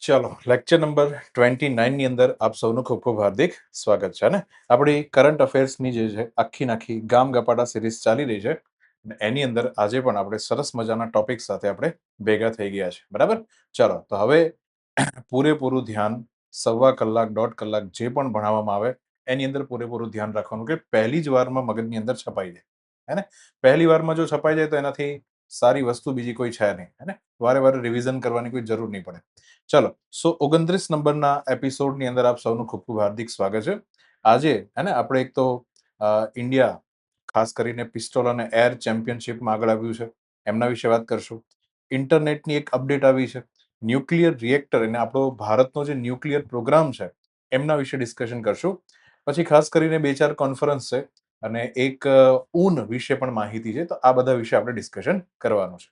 ચાલો lecture number 29 ની અંદર આપ સૌનું ખૂબ ખૂબ હાર્દિક સ્વાગત છે ને આપણી કરંટ અફેર્સની જે છે આખી ગામ ગપાટા સિરીઝ ચાલી રહી છે અને એની અંદર આજે પણ આપણે સરસ મજાના ટોપિક સાથે આપણે ભેગા થઈ ગયા છે બરાબર. ચાલો તો હવે પૂરેપૂરું ધ્યાન સવા કલાક 1.5 કલાક જે પણ ભણાવવામાં આવે એની અંદર પૂરેપૂરું ધ્યાન રાખવાનું કે પહેલી જ વારમાં મગજની અંદર છપાઈ જાય હે ને. પહેલી વારમાં જો છપાઈ જાય તો એનાથી સારી વસ્તુ બીજી કોઈ છે નહીં હે ને. વારે વારે રિવિઝન કરવાની કોઈ જરૂર નહીં પડે. ચલો 29 નંબરના એપિસોડની અંદર આપ સૌનું ખૂબ ખૂબ હાર્દિક સ્વાગત છે. આજે હે ને આપણે એક તો ઇન્ડિયા ખાસ કરીને પિસ્તોલ અને એર ચેમ્પિયનશિપમાં આગળ આવ્યું છે એમના વિશે વાત કરશું. ઇન્ટરનેટની એક અપડેટ આવી છે. ન્યુક્લિયર રિએક્ટર અને આપણો ભારતનો જે ન્યુક્લિયર પ્રોગ્રામ છે એમના વિશે ડિસ્કશન કરશું. પછી ખાસ કરીને 2-4 કોન્ફરન્સ છે અને એક ઊન વિશે પણ માહિતી છે, તો આ બધા વિશે આપણે ડિસ્કશન કરવાનું છે.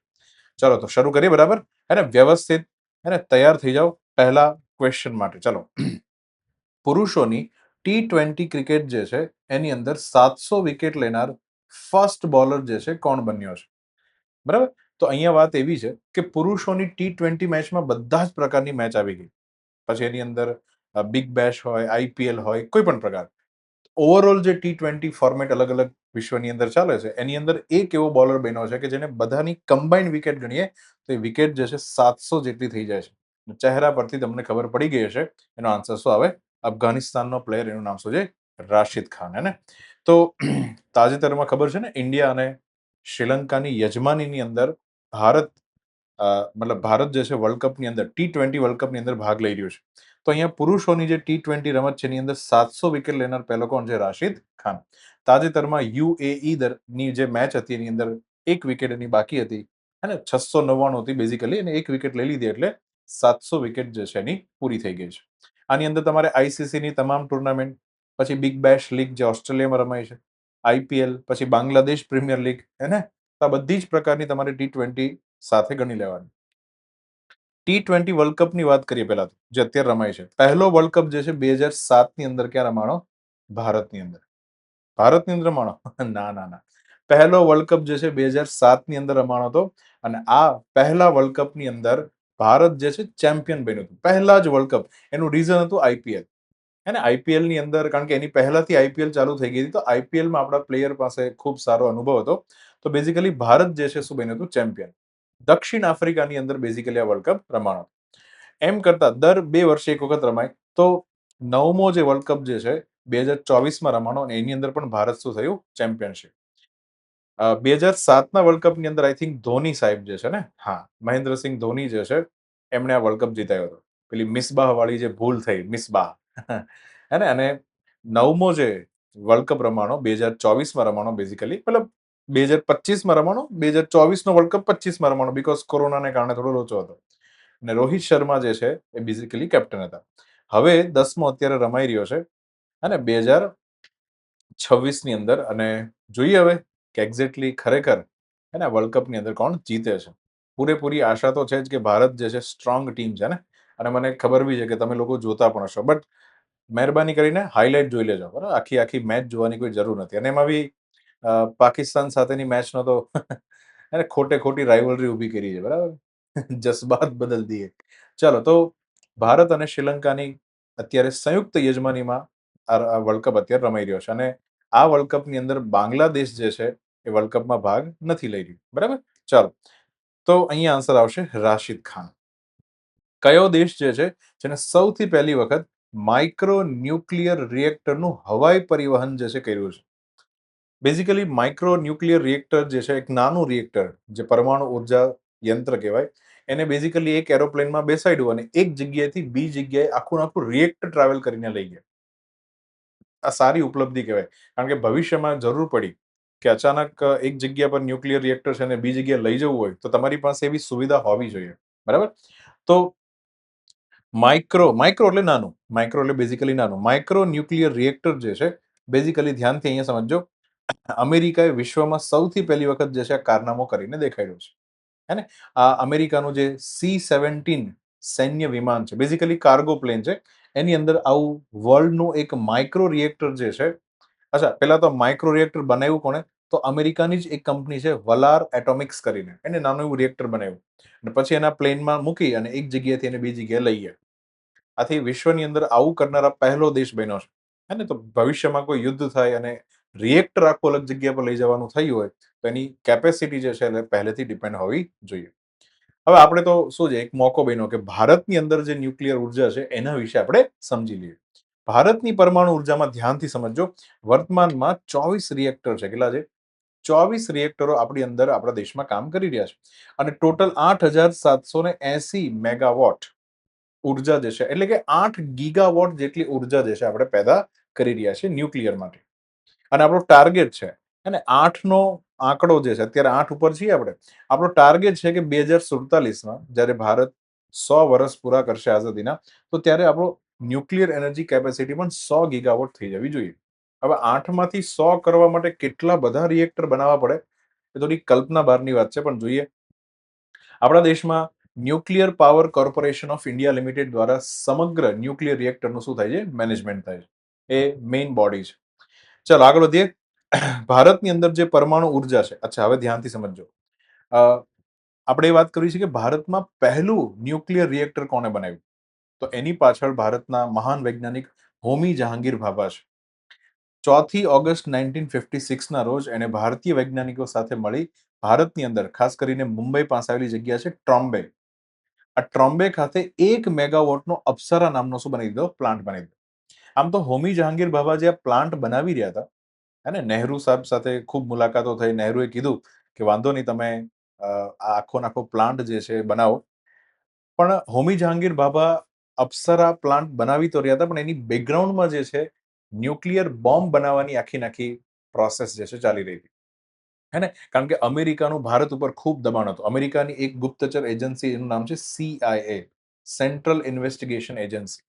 ચલો તો શરૂ કરીએ બરાબર હે ને. વ્યવસ્થિત હે ને તૈયાર થઈ જાઓ પહેલા ક્વેશ્ચન માટે. ચલો પુરુષોની T20 ક્રિકેટ જે છે એની અંદર 700 વિકેટ લેનાર ફર્સ્ટ બોલર જે છે કોણ બન્યો છે બરાબર. તો અહીંયા વાત એવી છે કે પુરુષોની T20 મેચમાં બધા જ પ્રકારની મેચ આવી ગઈ. પછી એની અંદર બિગ બેશ હોય, આઈપીએલ હોય, કોઈ પણ પ્રકાર. ઓવરઓલ જે T20 ફોર્મેટ અલગ અલગ વિશ્વની અંદર ચાલે છે એની અંદર એક એવો બોલર બન્યો છે કે જેને બધાની કમ્બાઇન્ડ વિકેટ ગણીએ તો એ વિકેટ જે છે 700 જેટલી થઈ જાય છે. ચહેરા પરથી તમને ખબર પડી ગઈ હશે એનો આન્સર શું આવે. અફઘાનિસ્તાનનો પ્લેયર, એનું નામ શું છે? રાશિદ ખાન હે ને. તો તાજેતરમાં ખબર છે ને ઇન્ડિયા અને શ્રીલંકાની યજમાનીની અંદર ભારત મતલબ ભારત જે છે વર્લ્ડ કપની અંદર T20 વર્લ્ડ કપની અંદર ભાગ લઈ રહ્યું છે. તો અહીંયા પુરુષોની જે T20 રમત છે એની અંદર 700 વિકેટ લેનાર પહેલો કોણ છે? રાશિદ ખાન. તાજેતરમાં UAE ની જે મેચ હતી એની અંદર એક વિકેટ એની બાકી હતી અને 699 હતી બેઝિકલી, અને એક વિકેટ લઈ લીધી એટલે 700 વિકેટ જે છે એની પૂરી થઈ ગઈ છે. આની અંદર તમારે ICC ની તમામ ટુર્નામેન્ટ, પછી બિગ બેશ લીગ જે ઓસ્ટ્રેલિયામાં રમાય છે, IPL, પછી બાંગ્લાદેશ પ્રીમિયર લીગ હે ને, આ બધી જ પ્રકારની તમારે T20 સાથે ગણી લેવાની. T20 વર્લ્ડ કપની વાત કરીએ પહેલા તો, જે અત્યારે રમાય છે. પહેલો વર્લ્ડ કપ જે છે 2007 ની અંદર ક્યાં રમાણો? ભારતની અંદર. ભારતની અંદર રમાણો? ના ના ના. પહેલો વર્લ્ડ કપ જે છે 2007 ની અંદર રમાણો હતો અને આ પહેલા વર્લ્ડ કપની અંદર ભારત જે છે ચેમ્પિયન બન્યું હતું. પહેલા જ વર્લ્ડ કપ. એનું રીઝન હતું IPL. હે ને, IPL ની અંદર, કારણ કે એની પહેલાથી IPL ચાલુ થઈ ગઈ હતી, તો IPL માં આપણા પ્લેયર પાસે ખૂબ સારો અનુભવ હતો. તો બેઝિકલી ભારત જે છે શું બન્યું હતું? ચેમ્પિયન. દક્ષિણ આફ્રિકાની અંદર બેઝિકલી આ વર્લ્ડ કપ રમાણો. એમ કરતા દર 2 વર્ષે એક વખત રમાય. તો 9મો જે વર્લ્ડ કપ જે છે 2024માં રમાણો અને એની અંદર પણ ભારત શું થયું? ચેમ્પિયનશિપ. 2007ના વર્લ્ડ કપની અંદર આઈ થિંક ધોની સાહેબ જે છે ને, હા, મહેન્દ્રસિંહ ધોની જે છે એમણે આ વર્લ્ડ કપ જીતાયો હતો. પેલી મિસબાહ વાળી જે ભૂલ થઈ, મિસબાહ હે ને. અને 9મો જે વર્લ્ડ કપ રમાણો 2024માં રમાણો, બેઝિકલી મતલબ 2025માં રમાણો, 2024નો વર્લ્ડ કપ 25માં રમાણો, બીકોઝ કોરોનાને કારણે થોડો લોચો હતો. અને રોહિત શર્મા જે છે એ બેઝિકલી કેપ્ટન હતા. હવે 10મો અત્યારે રમાઈ રહ્યો છે અને 2026ની અંદર, અને જોઈએ હવે કે એક્ઝેક્ટલી ખરેખર હે ને વર્લ્ડ કપની અંદર કોણ જીતે છે. પૂરેપૂરી આશા તો છે જ કે ભારત જે છે સ્ટ્રોંગ ટીમ છે ને, અને મને ખબર બી છે કે તમે લોકો જોતા પણ હશો. બટ મહેરબાની કરીને હાઇલાઇટ જોઈ લેજો બરાબર. આખી મેચ જોવાની કોઈ જરૂર નથી. અને એમાં બી પાકિસ્તાન સાથેની મેચનો તો એને ખોટી રાઇવલરી ઊભી કરી છે બરાબર. જજ્બાત બદલ દીએ. ચાલો તો ભારત અને શ્રીલંકાની અત્યારે સંયુક્ત યજમાનીમાં આ વર્લ્ડ કપ અત્યારે રમાઈ રહ્યો છે અને આ વર્લ્ડ કપની અંદર બાંગ્લાદેશ જે છે એ વર્લ્ડ કપમાં ભાગ નથી લઈ રહ્યું બરાબર. ચાલો તો અહીંયા આન્સર આવશે રાશિદ ખાન. કયો દેશ જે છે જેને સૌથી પહેલી વખત માઇક્રો ન્યુક્લિયર રિએક્ટરનું હવાઈ પરિવહન જે છે કર્યું છે? બેઝિકલી માઇક્રો ન્યુક્લિયર રિએક્ટર જે છે એક નાનું રિએક્ટર, જે પરમાણુ ઉર્જા યંત્ર કહેવાય, એને બેઝિકલી એક એરોપ્લેનમાં બેસાડ્યું અને એક જગ્યાએથી બીજી જગ્યાએ આખું રિએક્ટર ટ્રાવેલ કરીને લઈ ગયા. આ સારી ઉપલબ્ધિ કહેવાય, કારણ કે ભવિષ્યમાં જરૂર પડી કે અચાનક એક જગ્યા પર ન્યુક્લિયર રિએક્ટર છે અને બીજી જગ્યાએ લઈ જવું હોય તો તમારી પાસે એવી સુવિધા હોવી જોઈએ બરાબર. તો માઇક્રો એટલે નાનું, માઇક્રો એટલે બેઝિકલી નાનું. માઇક્રો ન્યુક્લિયર રિએક્ટર જે છે બેઝિકલી ધ્યાનથી અહીંયા સમજો, અમેરિકાએ વિશ્વમાં સૌથી પહેલી વખત જે છે આ કારનામો કરીને દેખાડ્યો છે હે ને. આ અમેરિકાનું જે C-17 સૈન્ય વિમાન છે, બેઝિકલી કાર્ગો પ્લેન છે, એની અંદર આવું વર્લ્ડનું એક માઇક્રો રિએક્ટર જે છે. અચ્છા, પહેલા તો માઇક્રો રિએક્ટર બનાવ્યું કોણે? તો અમેરિકાની જ એક કંપની છે વલાર એટોમિક્સ કરીને, એને નાનું એવું રિએક્ટર બનાવ્યું અને પછી એના પ્લેનમાં મૂકી અને એક જગ્યાએથી એને બીજી જગ્યાએ લઈ ગયા. આથી વિશ્વની અંદર આવું કરનારા પહેલો દેશ બન્યો છે. હે ને? તો ભવિષ્યમાં કોઈ યુદ્ધ થાય અને રિએક્ટર આખું અલગ જગ્યા પર લઈ જવાનું થયું હોય તો એની કેપેસિટી જે છે એટલે પહેલેથી ડિપેન્ડ હોવી જોઈએ. હવે આપણે તો શું છે, એક મોકો બન્યો કે ભારતની અંદર જે ન્યુક્લિયર ઉર્જા છે એના વિશે આપણે સમજી લઈએ. ભારતની પરમાણુ ઉર્જામાં ધ્યાનથી સમજો. વર્તમાનમાં 24 રિએક્ટર છે. કેટલા છે? 24 રિએક્ટરો આપણી અંદર આપણા દેશમાં કામ કરી રહ્યા છે અને ટોટલ 8,780 મેગાવોટ ઉર્જા જે છે, એટલે કે 8 ગીગાવોટ જેટલી ઉર્જા જે છે આપણે પેદા કરી રહ્યા છીએ ન્યુક્લિયર માટે. અને આપણો ટાર્ગેટ છે અને 8 નો આંકડો જે છે, અત્યારે 8 ઉપર છીએ આપણે, આપણો ટાર્ગેટ છે કે 2047માં જ્યારે ભારત 100 વર્ષ પૂરા કરશે આઝાદીના, તો ત્યારે આપણો ન્યુક્લિયર એનર્જી કેપેસિટી પણ 100 ગીગાવોટ થઈ જવી જોઈએ. હવે 8 માંથી 100 કરવા માટે કેટલા બધા રિએક્ટર બનાવવા પડે એ થોડી કલ્પના બહારની વાત છે, પણ જોઈએ. આપણા દેશમાં nuclear power corporation of India limited દ્વારા સમગ્ર ન્યુક્લિયર રિએક્ટરનું શું થાય છે? મેનેજમેન્ટ થાય છે. એ મેઇન બોડી છે. ચાલો આગળ વધીએ. ભારતની અંદર જે પરમાણુ ઉર્જા છે, અચ્છા હવે ધ્યાનથી સમજો. આપણે એ વાત કરી છે કે ભારતમાં પહેલું ન્યુક્લિયર રિએક્ટર કોને બનાવ્યું? તો એની પાછળ ભારતના મહાન વૈજ્ઞાનિક હોમી જહાંગીર ભાભા છે. 4 ઓગસ્ટ 1956ના રોજ એને ભારતીય વૈજ્ઞાનિકો સાથે મળી ભારતની અંદર, ખાસ કરીને મુંબઈ પાસે આવેલી જગ્યા છે ટ્રોમ્બે. આ ટ્રોમ્બે ખાતે 1 મેગાવોટનો અપ્સરા નામનો શું બનાવી દીધો? પ્લાન્ટ બનાવી દીધો. આમ તો હોમી જહાંગીર ભાભા જે આ પ્લાન્ટ બનાવી રહ્યા હતા, અને નહેરુ સાહેબ સાથે ખૂબ મુલાકાતો થઈ. નહેરુએ કીધું કે વાંધો નહીં, તમે આ આખો પ્લાન્ટ જે છે બનાવો. પણ હોમી જહાંગીર ભાભા અપ્સરા પ્લાન્ટ બનાવી તો રહ્યા હતા, પણ એની બેકગ્રાઉન્ડમાં જે છે ન્યુક્લિયર બોમ્બ બનાવવાની આખી પ્રોસેસ જે છે ચાલી રહી હતી. હે ને? કારણ કે અમેરિકાનું ભારત ઉપર ખૂબ દબાણ હતું. અમેરિકાની એક ગુપ્તચર એજન્સી, એનું નામ છે CIA, સેન્ટ્રલ ઇન્વેસ્ટિગેશન એજન્સી.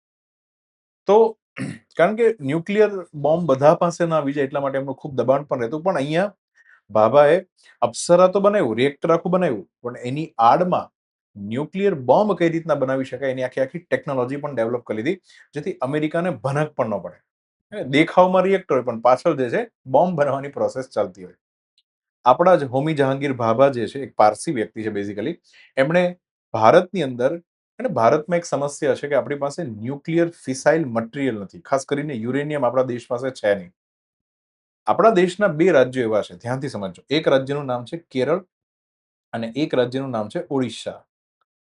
તો કારણ કે ન્યુક્લિયર બોમ્બ બધા પાસે ના આવી જાય એટલા માટે એમનું ખૂબ દબાણ પણ રહેતું. પણ અહીંયા ભાભાએ અપ્સરા તો બનાવ્યું, રિએક્ટર આખું બનાવ્યું, પણ એની આડમાં ન્યુક્લિયર બોમ્બ કઈ રીતના બનાવી શકાય એની આખી ટેકનોલોજી પણ ડેવલપ કરી લીધી, જેથી અમેરિકાને ભનક પણ ન પડે. દેખાવમાં રિએક્ટર હોય પણ પાછળ જે છે બોમ્બ બનાવવાની પ્રોસેસ ચાલતી હોય. આપણા જ હોમી જહાંગીર ભાભા જે છે, એક પારસી વ્યક્તિ છે બેઝિકલી, એમણે ભારતની અંદર, અને ભારતમાં એક સમસ્યા છે કે આપણી પાસે ન્યુક્લિયર ફિસાઇલ મટીરિયલ નથી, ખાસ કરીને યુરેનિયમ આપણા દેશ પાસે છે નહીં. આપણા દેશના 2 રાજ્યો એવા છે, ધ્યાનથી સમજો. એક રાજ્યનું નામ છે કેરળ અને એક રાજ્યનું નામ છે ઓડિશા.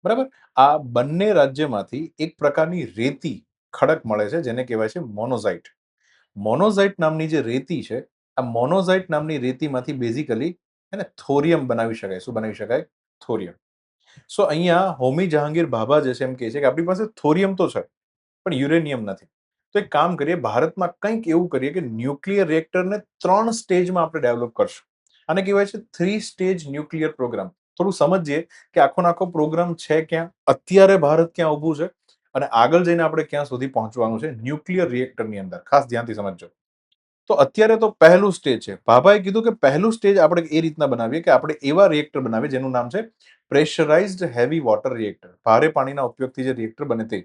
બરાબર? આ બંને રાજ્યમાંથી એક પ્રકારની રેતી ખડક મળે છે જેને કહેવાય છે મોનોઝાઇટ. મોનોઝાઇટ નામની જે રેતી છે, આ મોનોઝાઇટ નામની રેતીમાંથી બેઝિકલી એને થોરિયમ બનાવી શકાય. શું બનાવી શકાય? થોરિયમ. સો અહીંયા હોમી જહાંગીર ભાભા જે છે એમ કહે છે કે આપણી પાસે થોરિયમ તો છે પણ યુરેનિયમ નથી. તો એક કામ કરીએ, ભારતમાં કંઈક એવું કરીએ કે ન્યુક્લિયર રિએક્ટરને 3 સ્ટેજમાં આપણે ડેવલપ કરશું. આને કહેવાય છે 3 સ્ટેજ ન્યુક્લિયર પ્રોગ્રામ. થોડું સમજીએ કે આખો પ્રોગ્રામ છે ક્યાં, અત્યારે ભારત ક્યાં ઊભું છે અને આગળ જઈને આપણે ક્યાં સુધી પહોંચવાનું છે ન્યુક્લિયર રિએક્ટરની અંદર. ખાસ ધ્યાનથી સમજજો. તો અત્યારે તો પહેલું સ્ટેજ છે. ભાભાએ કીધું કે પહેલું સ્ટેજ આપણે એ રીતના બનાવીએ કે આપણે એવા રિએક્ટર બનાવીએ જેનું નામ છે પ્રેશરાઇઝ્ડ હેવી વોટર રિએક્ટર. ભારે પાણીના ઉપયોગથી જે રિએક્ટર બને તે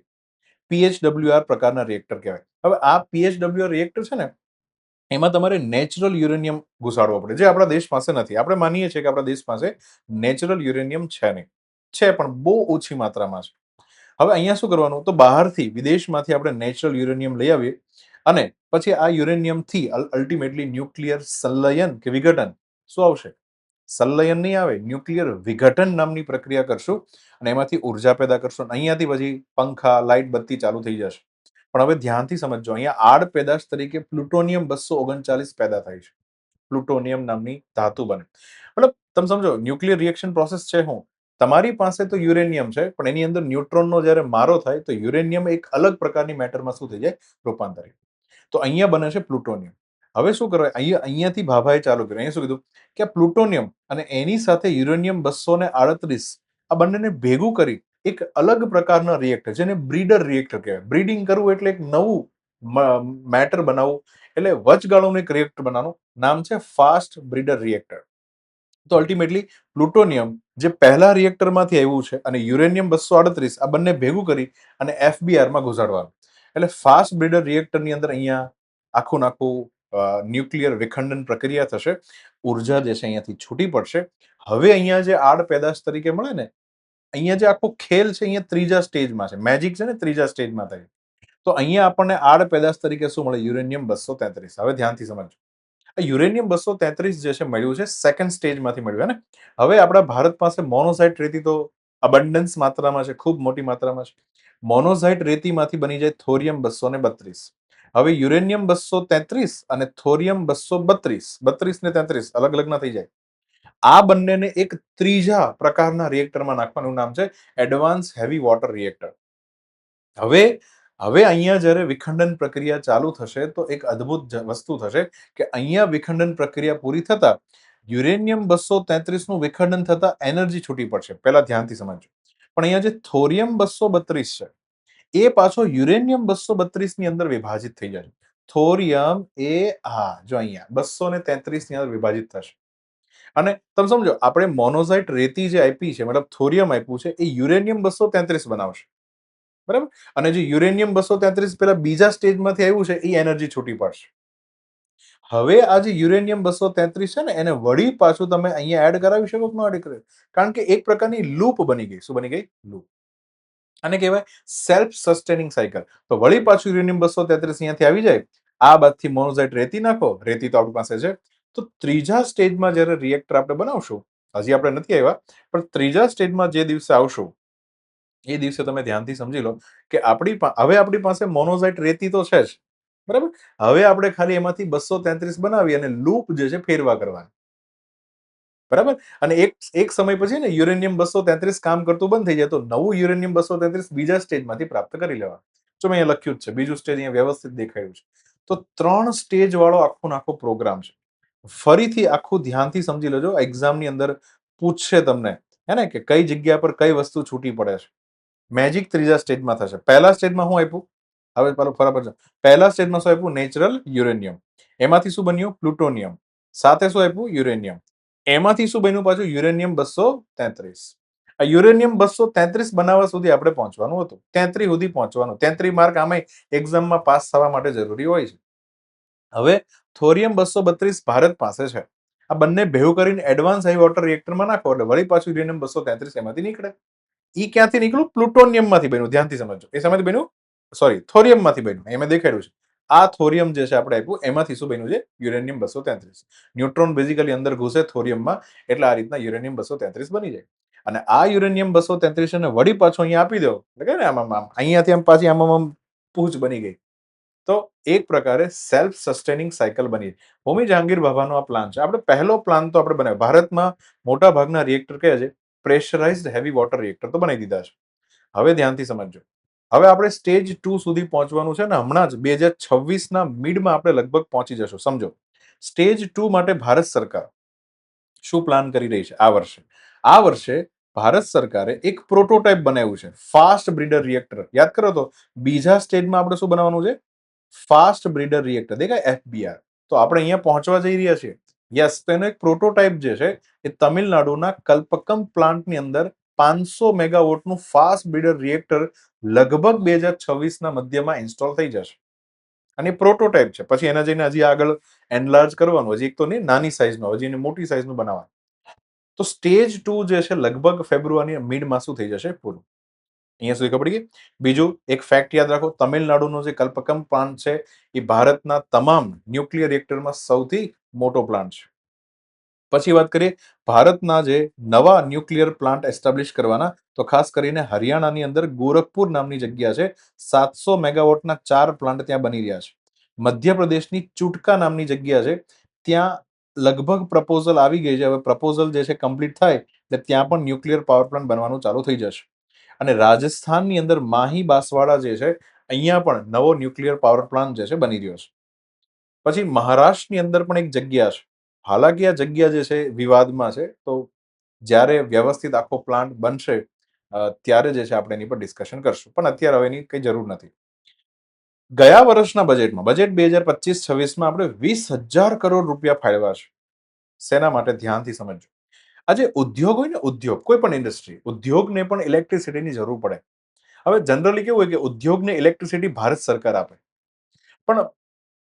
PHWR પ્રકારના રિએક્ટર કહેવાય. હવે આ PHWR રિએક્ટર છે ને, એમાં તમારે નેચરલ યુરેનિયમ ઘુસાડવો પડે, જે આપણા દેશ પાસે નથી. આપણે માનીએ છીએ કે આપણા દેશ પાસે નેચરલ યુરેનિયમ છે નહીં, છે પણ બહુ ઓછી માત્રામાં છે. હવે અહીંયા શું કરવાનું? તો બહારથી, વિદેશમાંથી આપણે નેચરલ યુરેનિયમ લઈ આવીએ અને પછી આ યુરેનિયમથી અલ્ટિમેટલી ન્યુક્લિયર સંલયન કે વિઘટન શું આવશે? સંલયન નહીં આવે, ન્યુક્લિયર વિઘટન નામની પ્રક્રિયા કરશું અને એમાંથી ઉર્જા પેદા કરશું. અહીંયાથી પછી પંખા, લાઇટ, બત્તી ચાલુ થઈ જશે. પણ હવે ધ્યાનથી સમજો, અહીંયા આડ પેદાશ તરીકે પ્લુટોનિયમ 239 પેદા થાય છે. પ્લુટોનિયમ નામની ધાતુ બને. મતલબ તમે સમજો, ન્યુક્લિયર રિએક્શન પ્રોસેસ છે શું? તમારી પાસે તો યુરેનિયમ છે, પણ એની અંદર ન્યુટ્રોનનો જ્યારે મારો થાય તો યુરેનિયમ એક અલગ પ્રકારની મેટરમાં શું થઈ જાય? રૂપાંતરિત. તો અહીંયા બને છે પ્લુટોનિયમ. હવે શું કરવાય? અહીંયાથી ભાભાએ ચાલુ કર્યું. અહીંયા શું કીધું કે પ્લુટોનિયમ અને એની સાથે યુરેનિયમ 238 આ બંનેને ભેગું કરી એક અલગ પ્રકારના રિએક્ટર, જેને બ્રીડર રિએક્ટર કહેવાય. બ્રીડિંગ કરવું એટલે એક નવું મેટર બનાવવું, એટલે વચગાળાનું એક રિએક્ટર બનાવવાનું. નામ છે ફાસ્ટ બ્રીડર રિએક્ટર. તો અલ્ટિમેટલી પ્લુટોનિયમ જે પહેલા રિએક્ટરમાંથી આવ્યું છે અને યુરેનિયમ 238 આ બંને ભેગું કરી અને FBRમાં ઘુસાડવાનું. એટલે ફાસ્ટ બ્રીડર રિએક્ટરની અંદર અહીંયા આખું ન્યુક્લિયર વિખંડન પ્રક્રિયા થશે ઉર્જા જે છે અહીંયાથી છૂટી પડશે. હવે અહીંયા જે આડ પેદાશ તરીકે મળે ને, અહીંયા જે આખો ખેલ છે અહીંયા ત્રીજા સ્ટેજમાં છે. મેજિક છે ને ત્રીજા સ્ટેજમાં થાય. તો અહીંયા આપણને આડ પેદાશ તરીકે શું મળે? યુરેનિયમ 233. હવે ધ્યાનથી સમજજો. આ યુરેનિયમ 233 જે છે મળ્યું છે સેકન્ડ સ્ટેજમાંથી મળ્યું ને. હવે આપણા ભારત પાસે મોનોઝાઇટ રેતી તો અબન્ડન્સ માત્રામાં છે, ખૂબ મોટી માત્રામાં છે. મોનોઝાઇટ રેતીમાંથી બની જાય થોરિયમ 232. હવે યુરેનિયમ 233 અને થોરિયમ 232, 32 ને 33 અલગ અલગ ના થઈ જાય. આ બંનેને એક ત્રીજા પ્રકારના રિએક્ટરમાં નાખવાનું નામ છે એડવાન્સ હેવી વોટર રિએક્ટર. હવે અહીંયા જ્યારે વિખંડન પ્રક્રિયા ચાલુ થશે તો એક અદ્ભુત વસ્તુ થશે કે અહીંયા વિખંડન પ્રક્રિયા પૂરી થતા યુરેનિયમ 233 નું વિખંડન થતા એનર્જી છૂટી પડશે. પહેલા ધ્યાનથી સમજજો. પણ અહીંયા જે થોરિયમ 232 છે એ પાછો યુરેનિયમ 232 ની અંદર વિભાજિત થઈ જાય. થોરિયમ એ જો અહીંયા 233 ની અંદર વિભાજિત થશે. અને તમે સમજો, આપણે મોનોઝાઇટ રેતી જે આપી છે, મતલબ થોરિયમ આપ્યું છે, એ યુરેનિયમ 233 બનાવશે. બરાબર? અને જે યુરેનિયમ 233 પેલા બીજા સ્ટેજમાંથી આવ્યું છે એ એનર્જી છૂટી પડશે. હવે આ જે યુરેનિયમ 233 છે ને એને વળી પાછું તમે અહીંયા એડ કરાવી શકો કે ન એડ કરે? કારણ કે એક પ્રકારની લૂપ બની ગઈ. શું બની ગઈ? લૂપ. આને કહેવાય સેલ્ફ સસ્ટેનિંગ સાયકલ. તો વળી પાછું યુરેનિયમ 233 અહીંયાથી આવી જાય. આ બાદથી મોનોઝાઇટ રેતી નાખો. રેતી તો આપણી પાસે છે. તો ત્રીજા સ્ટેજમાં જ્યારે રિએક્ટર આપણે બનાવશું, હજી આપણે નથી આવ્યા, પણ ત્રીજા સ્ટેજમાં જે દિવસે આવશું એ દિવસે તમે ધ્યાનથી સમજી લો કે હવે આપણી પાસે મોનોઝાઇટ રેતી તો છે જ. બરાબર? હવે આપણે ખાલી એમાંથી 233 બનાવી અને લૂપ જે છે ફેરવા કરવાની. બરાબર? અને એક સમય પછી ને યુરેનિયમ 233 કામ કરતું બંધ થઈ જાય તો નવું યુરેનિયમ 233 બીજા સ્ટેજમાંથી પ્રાપ્ત કરી લેવાનું. જો મેં અહીંયા લખ્યું જ છે, બીજું સ્ટેજ અહીંયા વ્યવસ્થિત દેખાયું છે. તો 3 સ્ટેજ વાળો આખો પ્રોગ્રામ છે. ફરીથી આખું ધ્યાનથી સમજી લેજો. એક્ઝામની અંદર પૂછશે તમને, હે ને, કે કઈ જગ્યા પર કઈ વસ્તુ છૂટી પડે છે. મેજિક ત્રીજા સ્ટેજમાં થશે. પહેલા સ્ટેજમાં શું આપ્યું? હવે બરાબર છે. પહેલા સ્ટેજમાં શું આપ્યું? Natural uranium. એમાંથી શું બન્યું? પ્લુટોનિયમ. સાથે શું આપ્યું? યુરેનિયમ. એમાંથી શું બન્યું પાછું? યુરેનિયમ 233. આ યુરેનિયમ 233 બનાવવા સુધી આપણે પહોંચવાનું હતું. 33 સુધી પહોંચવાનું. 33 માર્ક આમાં એક્ઝામમાં પાસ થવા માટે જરૂરી હોય છે. હવે થોરિયમ 232 ભારત પાસે છે. આ બંને ભેગું કરીને એડવાન્સ હાઈ વોટર રિએક્ટરમાં નાખો એટલે વળી પાછું યુરેનિયમ 233 એમાંથી નીકળે. ઈ ક્યાંથી નીકળ્યું? પ્લુટોનિયમમાંથી બન્યું. ધ્યાનથી સમજો. એ સમયથી બન્યું, સોરી, થોરિયમમાંથી બન્યું. એમાં દેખાડ્યું છે. આ થોરિયમ જે છે આપણે આપ્યું એમાંથી શું બન્યું છે? યુરેનિયમ 233. ન્યુટ્રોન બેઝિકલી અંદર ઘૂસે થોરિયમમાં એટલે આ રીતના યુરેનિયમ 233 બની જાય. અને આ યુરેનિયમ 233 ને વળી પાછો અહીંયા આપી દો એટલે કે ને આમ અહીંયાથી આમ પાછી આમ પૂંછ બની ગઈ. તો એક પ્રકારે સેલ્ફ સસ્ટેનિંગ સાયકલ બની. હોમી જહાંગીર ભાભાનો આ પ્લાન છે. આપણે પહેલો પ્લાન તો આપણે બનાવ્યો. ભારતમાં મોટા ભાગના રિએક્ટર કયા છે? પ્રેશરાઇઝ્ડ હેવી વોટર રિએક્ટર તો બનાવી દીધા છે. હવે ધ્યાનથી સમજજો. હવે આપણે સ્ટેજ 2 સુધી પહોંચવાનું છે ને હમણાં જ 2026 ના મિડમાં આપણે લગભગ પહોંચી જશું. સમજો, સ્ટેજ 2 માટે ભારત સરકાર શું પ્લાન કરી રહી છે આ વર્ષે? આ વર્ષે ભારત સરકારે એક પ્રોટોટાઇપ બનાવ્યું છે, ફાસ્ટ બ્રીડર રિએક્ટર. યાદ કરો તો બીજા સ્ટેજમાં આપણે શું બનાવવાનું છે? Fast breeder reactor. દેખાય? FBR. તો આપણે અહીંયા પહોંચવા જઈ રહ્યા છીએ. યસ, તો એનો એક પ્રોટોટાઇપ જે છે એ તમિલનાડુના કલ્પકમ પ્લાન્ટની અંદર 500 મેગાવોટનું ફાસ્ટ બ્રીડર રિએક્ટર લગભગ 2026 ના મધ્યમાં ઇન્સ્ટોલ થઈ જશે. અને પ્રોટોટાઇપ છે. પછી એના જઈને હજી આગળ એનલાર્જ કરવાનું. હજી એક તો નહીં, નાની સાઇઝનું, હજી એને મોટી સાઇઝનું બનાવવાનું. તો સ્ટેજ 2 જે છે લગભગ ફેબ્રુઆરી મિડમાં શું થઈ જશે? પૂરું. અહીંયા સુધી ખબર પડી ગઈ. બીજું એક ફેક્ટ યાદ રાખો, તમિલનાડુનો જે કલ્પકમ પ્લાન્ટ છે એ ભારતના તમામ ન્યુક્લિયર રિએક્ટરમાં સૌથી મોટો પ્લાન્ટ છે. પછી વાત કરીએ ભારતના જે નવા ન્યુક્લિયર પ્લાન્ટ એસ્ટાબ્લિશ કરવાના, તો ખાસ કરીને હરિયાણાની અંદર ગોરખપુર નામની જગ્યા છે. 700 મેગાવોટના 4 પ્લાન્ટ ત્યાં બની રહ્યા છે. મધ્યપ્રદેશની ચુટકા નામની જગ્યા છે, ત્યાં લગભગ પ્રપોઝલ આવી ગઈ છે. હવે પ્રપોઝલ જે છે કમ્પ્લીટ થાય એટલે ત્યાં પણ ન્યુક્લિયર પાવર પ્લાન્ટ બનવાનું ચાલુ થઈ જશે. અને રાજસ્થાનની અંદર માહી બાસવાડા જે છે અહીંયા પણ નવો ન્યુક્લિયર પાવર પ્લાન્ટ જે છે બની રહ્યો છે. પછી મહારાષ્ટ્રની અંદર પણ એક જગ્યા છે. હાલાકી આ જગ્યા જે છે વિવાદમાં છે, તો જ્યારે વ્યવસ્થિત આખો પ્લાન્ટ બનશે ત્યારે જે છે આપણે એની પર ડિસ્કશન કરશું, પણ અત્યારે હવે એની કઈ જરૂર નથી. ગયા વર્ષના બજેટમાં, બજેટ 2025-26માં આપણે 20,000 કરોડ રૂપિયા ફાળવ્યા છે. શેના માટે? ધ્યાનથી સમજજો. આજે ઉદ્યોગ હોય ને, ઉદ્યોગ, કોઈ પણ ઇન્ડસ્ટ્રી, ઉદ્યોગને પણ ઇલેક્ટ્રિસિટીની જરૂર પડે. હવે જનરલી કેવું હોય કે ઉદ્યોગને ઇલેક્ટ્રિસિટી ભારત સરકાર આપે, પણ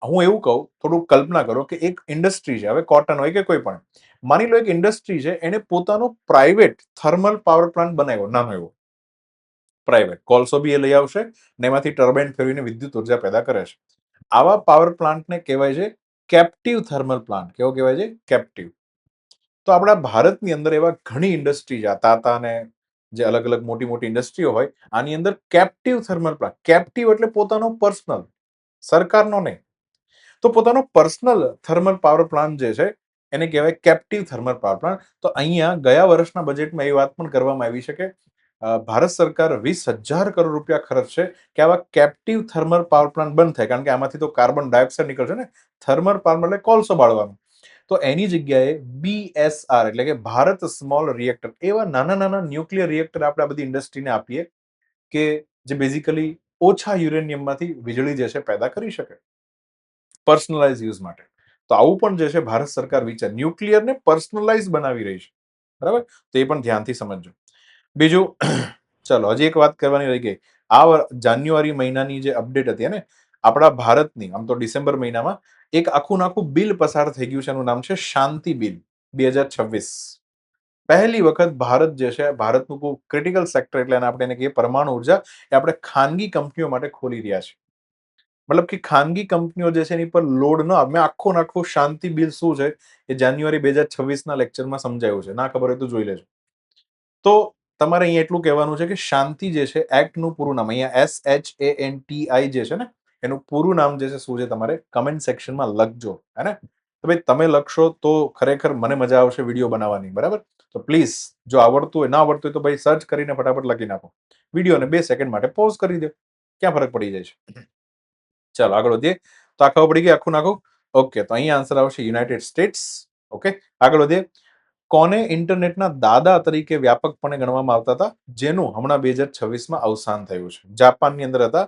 હું એવું કહું, થોડું કલ્પના કરો કે એક ઇન્ડસ્ટ્રી છે, હવે કોટન હોય કે કોઈ પણ, માની લો એક ઇન્ડસ્ટ્રી છે, એને પોતાનો પ્રાઇવેટ થર્મલ પાવર પ્લાન્ટ બનાવ્યો, નાનો એવો પ્રાઇવેટ, કોલસો બી એ લઈ આવશે ને એમાંથી ટર્બાઇન ફેરવીને વિદ્યુત ઉર્જા પેદા કરે છે. આવા પાવર પ્લાન્ટને કહેવાય છે કેપ્ટિવ થર્મલ પ્લાન્ટ. કેવો કહેવાય છે? કેપ્ટિવ. તો આપણા ભારતની અંદર એવા ઘણી ઇન્ડસ્ટ્રી છે, તાતા ને જે અલગ અલગ મોટી મોટી ઇન્ડસ્ટ્રીઓ હોય, આની અંદર કેપ્ટિવ થર્મલ પ્લાન્ટ, કેપ્ટિવ એટલે પોતાનો પર્સનલ, સરકારનો નહીં, તો પોતાનો પર્સનલ થર્મલ પાવર પ્લાન્ટ જે છે એને કહેવાય કેપ્ટિવ થર્મલ પાવર પ્લાન્ટ. તો અહીંયા ગયા વર્ષના બજેટમાં એ વાત પણ કરવામાં આવી છે કે ભારત સરકાર 20,000 કરોડ રૂપિયા ખર્ચશે કે આવા કેપ્ટિવ થર્મલ પાવર પ્લાન્ટ બંધ થાય, કારણ કે આમાંથી તો કાર્બન ડાયોક્સાઇડ નીકળશે ને, થર્મલ પાવર એટલે કોલસો બાળવાનું. તો એની જગ્યાએ BSR એટલે કે ભારત સ્મોલ રિએક્ટર, એવા નાના નાના ન્યુક્લિયર રિએક્ટર આપણે આ બધી ઇન્ડસ્ટ્રીને આપીએ કે જે બેઝિકલી ઓછા યુરેનિયમમાંથી વીજળી જે છે પેદા કરી શકે પર્સનલાઇઝ યુઝ માટે. તો આવું પણ જે છે ભારત સરકાર વિચાર ન્યુક્લિયરને પર્સનલાઇઝ બનાવી રહી છે, બરાબર? તો એ પણ ધ્યાનથી સમજજો. બીજું, ચલો હજી એક વાત કરવાની રહી ગઈ. આ જાન્યુઆરી મહિનાની જે અપડેટ હતી ને, આપણા ભારતની, આમ તો ડિસેમ્બર મહિનામાં એક આખું બિલ પસાર થઈ ગયું છે, એનું નામ છે શાંતિ બિલ 2026. પહેલી વખત ભારત જે છે, ભારતનું ક્રિટિકલ સેક્ટર એટલે આપણે એને કહીએ પરમાણુ ઉર્જા, એ આપણે ખાનગી કંપનીઓ માટે ખોલી રહ્યા છે. મતલબ કે ખાનગી કંપનીઓ જે છે એની પર લોડ ન આવે. મેં આખું શાંતિ બિલ શું છે એ જાન્યુઆરી 2026 લેક્ચરમાં સમજાયું છે, ના ખબર હોય તો જોઈ લેજો. તો તમારે અહીંયા એટલું કહેવાનું છે કે શાંતિ જે છે એક્ટનું પૂરું નામ, અહીંયા SHANTI જે છે ને, એનું પૂરું નામ જે છે શું છે, તમારે કમેન્ટ સેક્શનમાં લખજો, હે ને? તો ભાઈ તમે લખશો તો ખરેખર મને મજા આવશે વિડીયો બનાવવાની, બરાબર? તો પ્લીઝ, જો આવડતું હોય, ના આવડતું હોય તો ભાઈ સર્ચ કરીને ફટાફટ લખી નાખો. વિડીયોને 2 સેકન્ડ માટે પોઝ કરી દો, ક્યાં ફરક પડી જાય છે. ચાલો આગળ વધીએ. તો આ ખબર પડી ગઈ આખું. ઓકે, તો અહીંયા આન્સર આવશે યુનાઇટેડ સ્ટેટ્સ. ઓકે, આગળ વધીએ. કોને ઇન્ટરનેટના દાદા તરીકે વ્યાપકપણે ગણવામાં આવતા હતા, જેનું હમણાં 2026માં અવસાન થયું છે? જાપાનની અંદર હતા,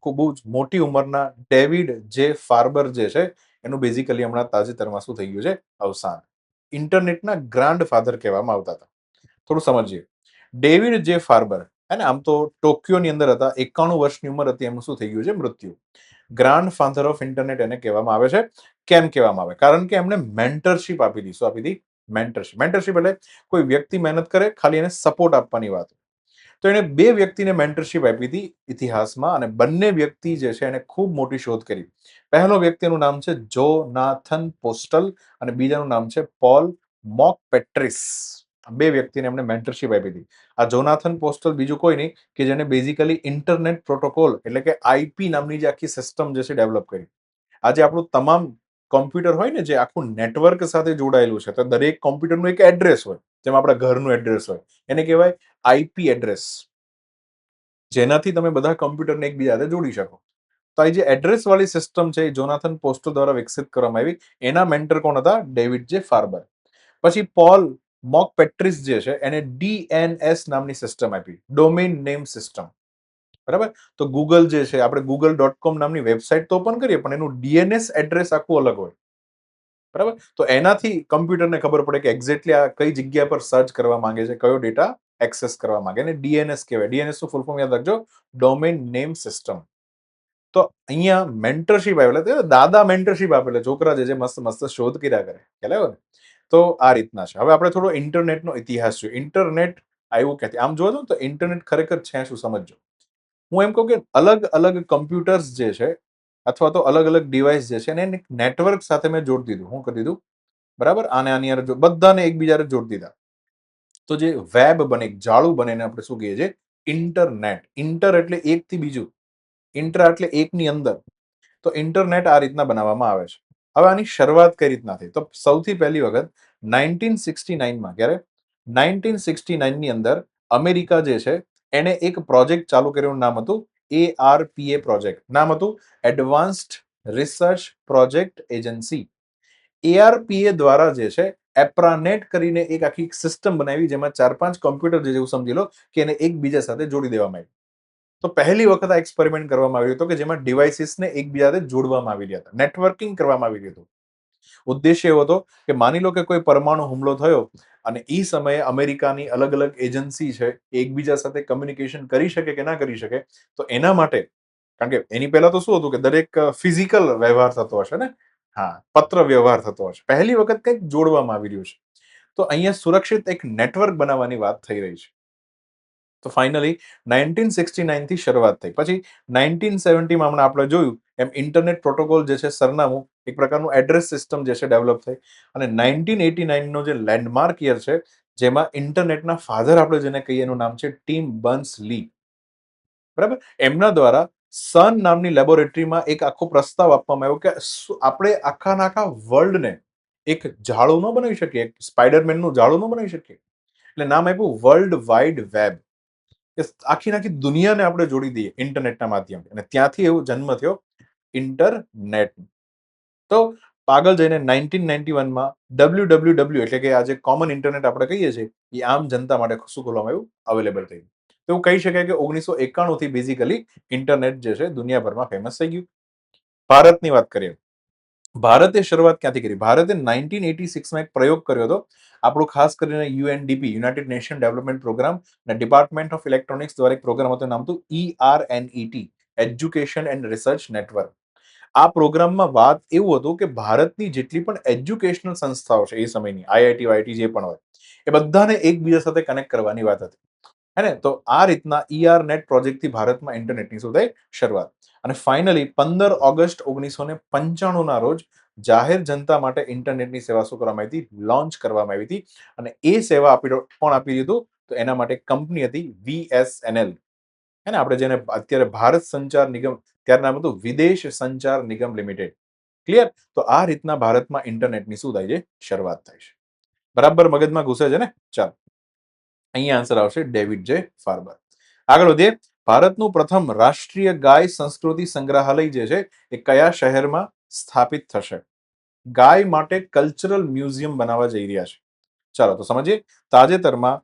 ખૂબ જ મોટી ઉંમરના ડેવિડ જે ફાર્બર જે છે, એનું બેઝિકલી હમણાં તાજેતરમાં શું થઈ ગયું છે? અવસાન. ઇન્ટરનેટના ગ્રાન્ડ ફાધર કહેવામાં આવતા હતા. થોડું સમજીએ. ડેવિડ જે ફાર્બર, હે ને, આમ તો ટોક્યોની અંદર હતા, 91 વર્ષની ઉંમર હતી, એમનું શું થઈ ગયું છે? મૃત્યુ. ગ્રાન્ડ ફાધર ઓફ ઇન્ટરનેટ એને કહેવામાં આવે છે. કેમ કહેવામાં આવે? કારણ કે એમણે મેન્ટરશિપ આપી હતી. શું આપી હતી? મેન્ટરશિપ. મેન્ટરશિપ એટલે કોઈ વ્યક્તિ મહેનત કરે, ખાલી એને સપોર્ટ આપવાની વાત. તો એને 2 વ્યક્તિને મેન્ટરશિપ આપી હતી ઇતિહાસમાં, અને બંને વ્યક્તિ જે છે એને ખૂબ મોટી શોધ કરી. પહેલો વ્યક્તિનું નામ છે જોનાથન પોસ્ટલ અને બીજાનું નામ છે પોલ મોકપેટ્રિસ. 2 વ્યક્તિને એમણે મેન્ટરશિપ આપી હતી. આ જોનાથન પોસ્ટલ બીજું કોઈ નહીં કે જેને બેઝિકલી ઇન્ટરનેટ પ્રોટોકોલ એટલે કે IP નામની જે આખી સિસ્ટમ જે છે ડેવલપ કરી. આજે આપણું તમામ કોમ્પ્યુટર હોય ને, જે આખું નેટવર્ક સાથે જોડાયેલું છે, તો દરેક કોમ્પ્યુટરનું એક એડ્રેસ હોય, જેમ આપણા ઘરનું એડ્રેસ હોય, એને કહેવાય IP એડ્રેસ, જેનાથી તમે બધા કોમ્પ્યુટરને એકબીજા સાથે જોડી શકો. તો આ જે એડ્રેસ વાળી સિસ્ટમ છે એ જોનાથન પોસ્ટલ દ્વારા વિકસિત કરવામાં આવી. એના મેન્ટર કોણ હતા? ડેવિડ જે ફાર્બર. પછી પોલ મોકપેટ્રિસ જે છે એને DNS નામની સિસ્ટમ આપી, ડોમેઇન નેમ સિસ્ટમ, બરાબર? તો ગૂગલ જે છે, આપણે google.com નામની વેબસાઇટ તો ઓપન કરીએ, પણ એનું DNS એડ્રેસ આખું અલગ હોય, બરાબર? તો એનાથી કમ્પ્યુટરને ખબર પડે કે એક્ઝેક્ટલી આ કઈ જગ્યા પર સર્ચ કરવા માંગે છે, કયો ડેટા એક્સેસ કરવા માંગે, અને DNS કહેવાય. DNS નું ફૂલ ફોર્મ યાદ રાખજો, ડોમેઇન નેમ સિસ્ટમ. તો અહીંયા મેન્ટરશિપ આવે એટલે દાદા મેન્ટરશિપ આપે એટલે છોકરા જે મસ્ત મસ્ત શોધ કર્યા કરે, ખ્યાલ ને? તો આ રીતના છે. હવે આપણે થોડો ઇન્ટરનેટનો ઇતિહાસ જોઈએ. ઇન્ટરનેટ આવ્યું ક્યાંથી? આમ જોવા તો ઇન્ટરનેટ ખરેખર છે શું, સમજજો. હું એમ કહું કે અલગ અલગ કમ્પ્યુટર્સ જે છે અથવા તો અલગ અલગ ડિવાઇસ જે છે એને નેટવર્ક સાથે મેં જોડી દીધું. શું કરી દીધું? બરાબર, આને આની અંદર બધાને એકબીજાને જોડી દીધા. તો જે વેબ બને, જાળું બને, એને આપણે શું કહીએ છીએ? ઇન્ટરનેટ. ઇન્ટર એટલે એક થી બીજું, ઇન્ટ્રા એટલે એકની અંદર. તો ઇન્ટરનેટ આ રીતના બનાવવામાં આવે છે. હવે આની શરૂઆત કઈ રીતના થઈ? તો સૌથી પહેલી વખત 1969માં, ક્યારે? 1969 ની અંદર અમેરિકા જે છે એને એક પ્રોજેક્ટ ચાલુ કર્યું, નામ હતું ARPA પ્રોજેક્ટ. નામ હતું advanced research project agency. ARPA દ્વારા જે છે એપ્રાનેટ કરીને એક આખી સિસ્ટમ બનાવી, જેમાં 4-5 કોમ્પ્યુટર જેવું સમજી લો કે એને એકબીજા સાથે જોડી દેવામાં આવી. તો પહેલી વખત આ એક્સપેરિમેન્ટ કરવામાં આવ્યું હતું કે જેમાં ડિવાઇસીસને એકબીજા સાથે જોડવામાં આવી રહ્યા હતા, નેટવર્કિંગ કરવામાં આવી રહ્યું હતું. ઉદ્દેશ્ય એવો હતો કે માની લો કે કોઈ પરમાણુ હુમલો થયો અને એ સમયે અમેરિકાની અલગ અલગ એજન્સી છે એકબીજા સાથે કમ્યુનિકેશન કરી શકે કે ના કરી શકે, તો એના માટે કારણ કે એની પહેલા તો શું હતું કે દરેક ફિઝિકલ વ્યવહાર થતો હશે ને, હા, પત્ર વ્યવહાર થતો હશે. પહેલી વખત કંઈક જોડવામાં આવી રહ્યું છે. તો અહીંયા સુરક્ષિત એક નેટવર્ક બનાવવાની વાત થઈ રહી છે. તો ફાઇનલી 1969 થી શરૂઆત થઈ. પછી 1970 માં હમણાં આપણે જોયું એમ ઇન્ટરનેટ પ્રોટોકોલ જે છે સરનામું એક પ્રકારનું એડ્રેસ સિસ્ટમ જે છે ડેવલપ થઈ અને 1989 નો જે લેન્ડમાર્ક યર છે જેમાં ઇન્ટરનેટના ફાધર આપણે જેને કહીએ એનું નામ છે ટીમ બર્ન્સ લી. બરાબર, એમના દ્વારા સન નામની લેબોરેટરીમાં એક આખો પ્રસ્તાવ આપવામાં આવ્યો કે આપણે આખા વર્લ્ડને એક જાળું ન બનાવી શકીએ, એક સ્પાઈડરમેનનું જાળું ન બનાવી શકીએ, એટલે નામ આપ્યું વર્લ્ડ વાઇડ વેબ. કે આખી દુનિયાને આપણે જોડી દઈએ ઇન્ટરનેટના માધ્યમથી, અને ત્યાંથી એવો જન્મ થયો ઇન્ટરનેટ. તો પાગલ જઈને 1991માં WWW એટલે કે આજે કોમન ઇન્ટરનેટ આપણે કહીએ છીએ એ આમ જનતા માટે શું ખોલવામાં આવ્યું, અવેલેબલ થયું. તો એવું કહી શકાય કે 1991 થી બેઝિકલી ઇન્ટરનેટ જે છે દુનિયાભરમાં ફેમસ થઈ ગયું. ભારતની વાત કરીએ, ભારતે શરૂઆત ક્યાંથી કરી? ભારતે 1986માં એક પ્રયોગ કર્યો હતો. આપણું ખાસ કરીને UNDP, United Nation Development Programme અને ડિપાર્ટમેન્ટ ઓફ ઇલેક્ટ્રોનિક્સ દ્વારા એક પ્રોગ્રામ હતો, નામ હતું ERNET, Education and Research Network. આ પ્રોગ્રામમાં વાત એવું હતું કે ભારતની જેટલી પણ એજ્યુકેશનલ સંસ્થાઓ છે એ સમયની, આઈઆઈટી વાઈટી જે પણ હોય, એ બધાને એકબીજા સાથે કનેક્ટ કરવાની વાત હતી. હે ને? તો આ રીતના ERNET પ્રોજેક્ટથી ભારતમાં ઇન્ટરનેટની શું થઈ? શરૂઆત. અને ફાઇનલી 15 ઓગસ્ટ 1995 ના રોજ જાહેર જનતા માટે ઇન્ટરનેટની સેવા શું કરવામાં આવી હતી? લોન્ચ કરવામાં આવી હતી. અને એ સેવા કોણ આપી દીધું? તો એના માટે કંપની હતી VSNL. હે ને? આપણે જેને અત્યારે ભારત સંચાર નિગમ, ત્યારે નામ હતું વિદેશ સંચાર નિગમ લિમિટેડ. ક્લિયર? તો આ રીતના ભારતમાં ઇન્ટરનેટની શું થાય છે? શરૂઆત થાય છે. બરાબર મગજમાં ઘૂસે છે ને? ચાલો, અહીંયા આન્સર આવશે ડેવિડ જે ફાર્બર. આગળ વધીએ. ભારતનું પ્રથમ રાષ્ટ્રીય ગાય સંસ્કૃતિ સંગ્રહાલય જે છે એ કયા શહેરમાં સ્થાપિત થશે? ગાય માટે કલ્ચરલ મ્યુઝિયમ બનાવવા જઈ રહ્યા છે. ચાલો તો સમજીએ. તાજેતરમાં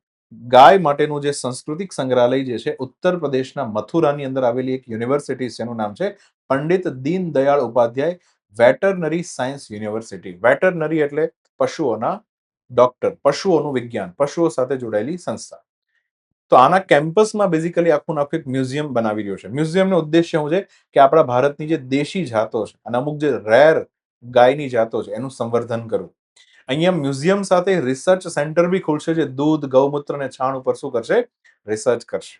ગાય માટેનું જે સાંસ્કૃતિક સંગ્રહાલય જે છે ઉત્તર પ્રદેશના મથુરાની અંદર આવેલી એક યુનિવર્સિટી છે, એનું નામ છે Pandit Deendayal Upadhyay veterinary science university. Veterinary એટલે પશુઓના ડોક્ટર, પશુઓનું વિજ્ઞાન, પશુઓ સાથે જોડાયેલી સંસ્થા. તો આના કેમ્પસમાં બેઝિકલી આખું એક મ્યુઝિયમ બનાવી રહ્યો છે. મ્યુઝિયમનો ઉદ્દેશ્ય શું છે કે આપણા ભારતની જે દેશી જાતો છે અને અમુક જે રેર ગાયની જાતો છે એનું સંવર્ધન કરવું. અહીંયા મ્યુઝિયમ સાથે રિસર્ચ સેન્ટર બી ખુલશે, જે દૂધ, ગૌમૂત્ર અને છાણ ઉપર શું કરશે? રિસર્ચ કરશે.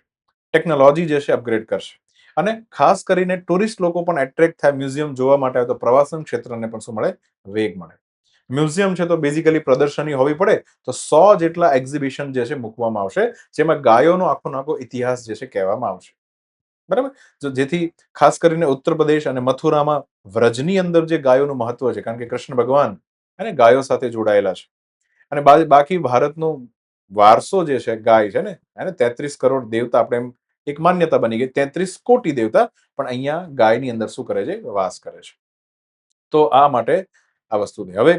ટેકનોલોજી જે છે અપગ્રેડ કરશે. અને ખાસ કરીને ટુરિસ્ટ લોકો પણ એટ્રેક્ટ થાય મ્યુઝિયમ જોવા માટે આવે તો પ્રવાસન ક્ષેત્રને પણ શું મળે? વેગ મળે. મ્યુઝિયમ છે તો બેઝિકલી પ્રદર્શની હોવી પડે, તો 100 જેટલા એક્ઝિબિશન જે છે મૂકવામાં આવશે, જેમાં ગાયોનો આખો ઇતિહાસ જે છે કહેવામાં આવશે. બરાબર? જેથી ખાસ કરીને ઉત્તર પ્રદેશ અને મથુરામાં વ્રજની અંદર જે ગાયોનું મહત્વ છે, કારણ કે કૃષ્ણ ભગવાન અને ગાયો સાથે જોડાયેલા છે. અને બાકી ભારતનો વારસો જે છે ગાય છે ને, એને 33 કરોડ દેવતા, આપણે એમ એક માન્યતા બની ગઈ 33 કોટી દેવતા, પણ અહીંયા ગાયની અંદર શું કરે છે? વાસ કરે છે. તો આ માટે આ વસ્તુ નહીં. હવે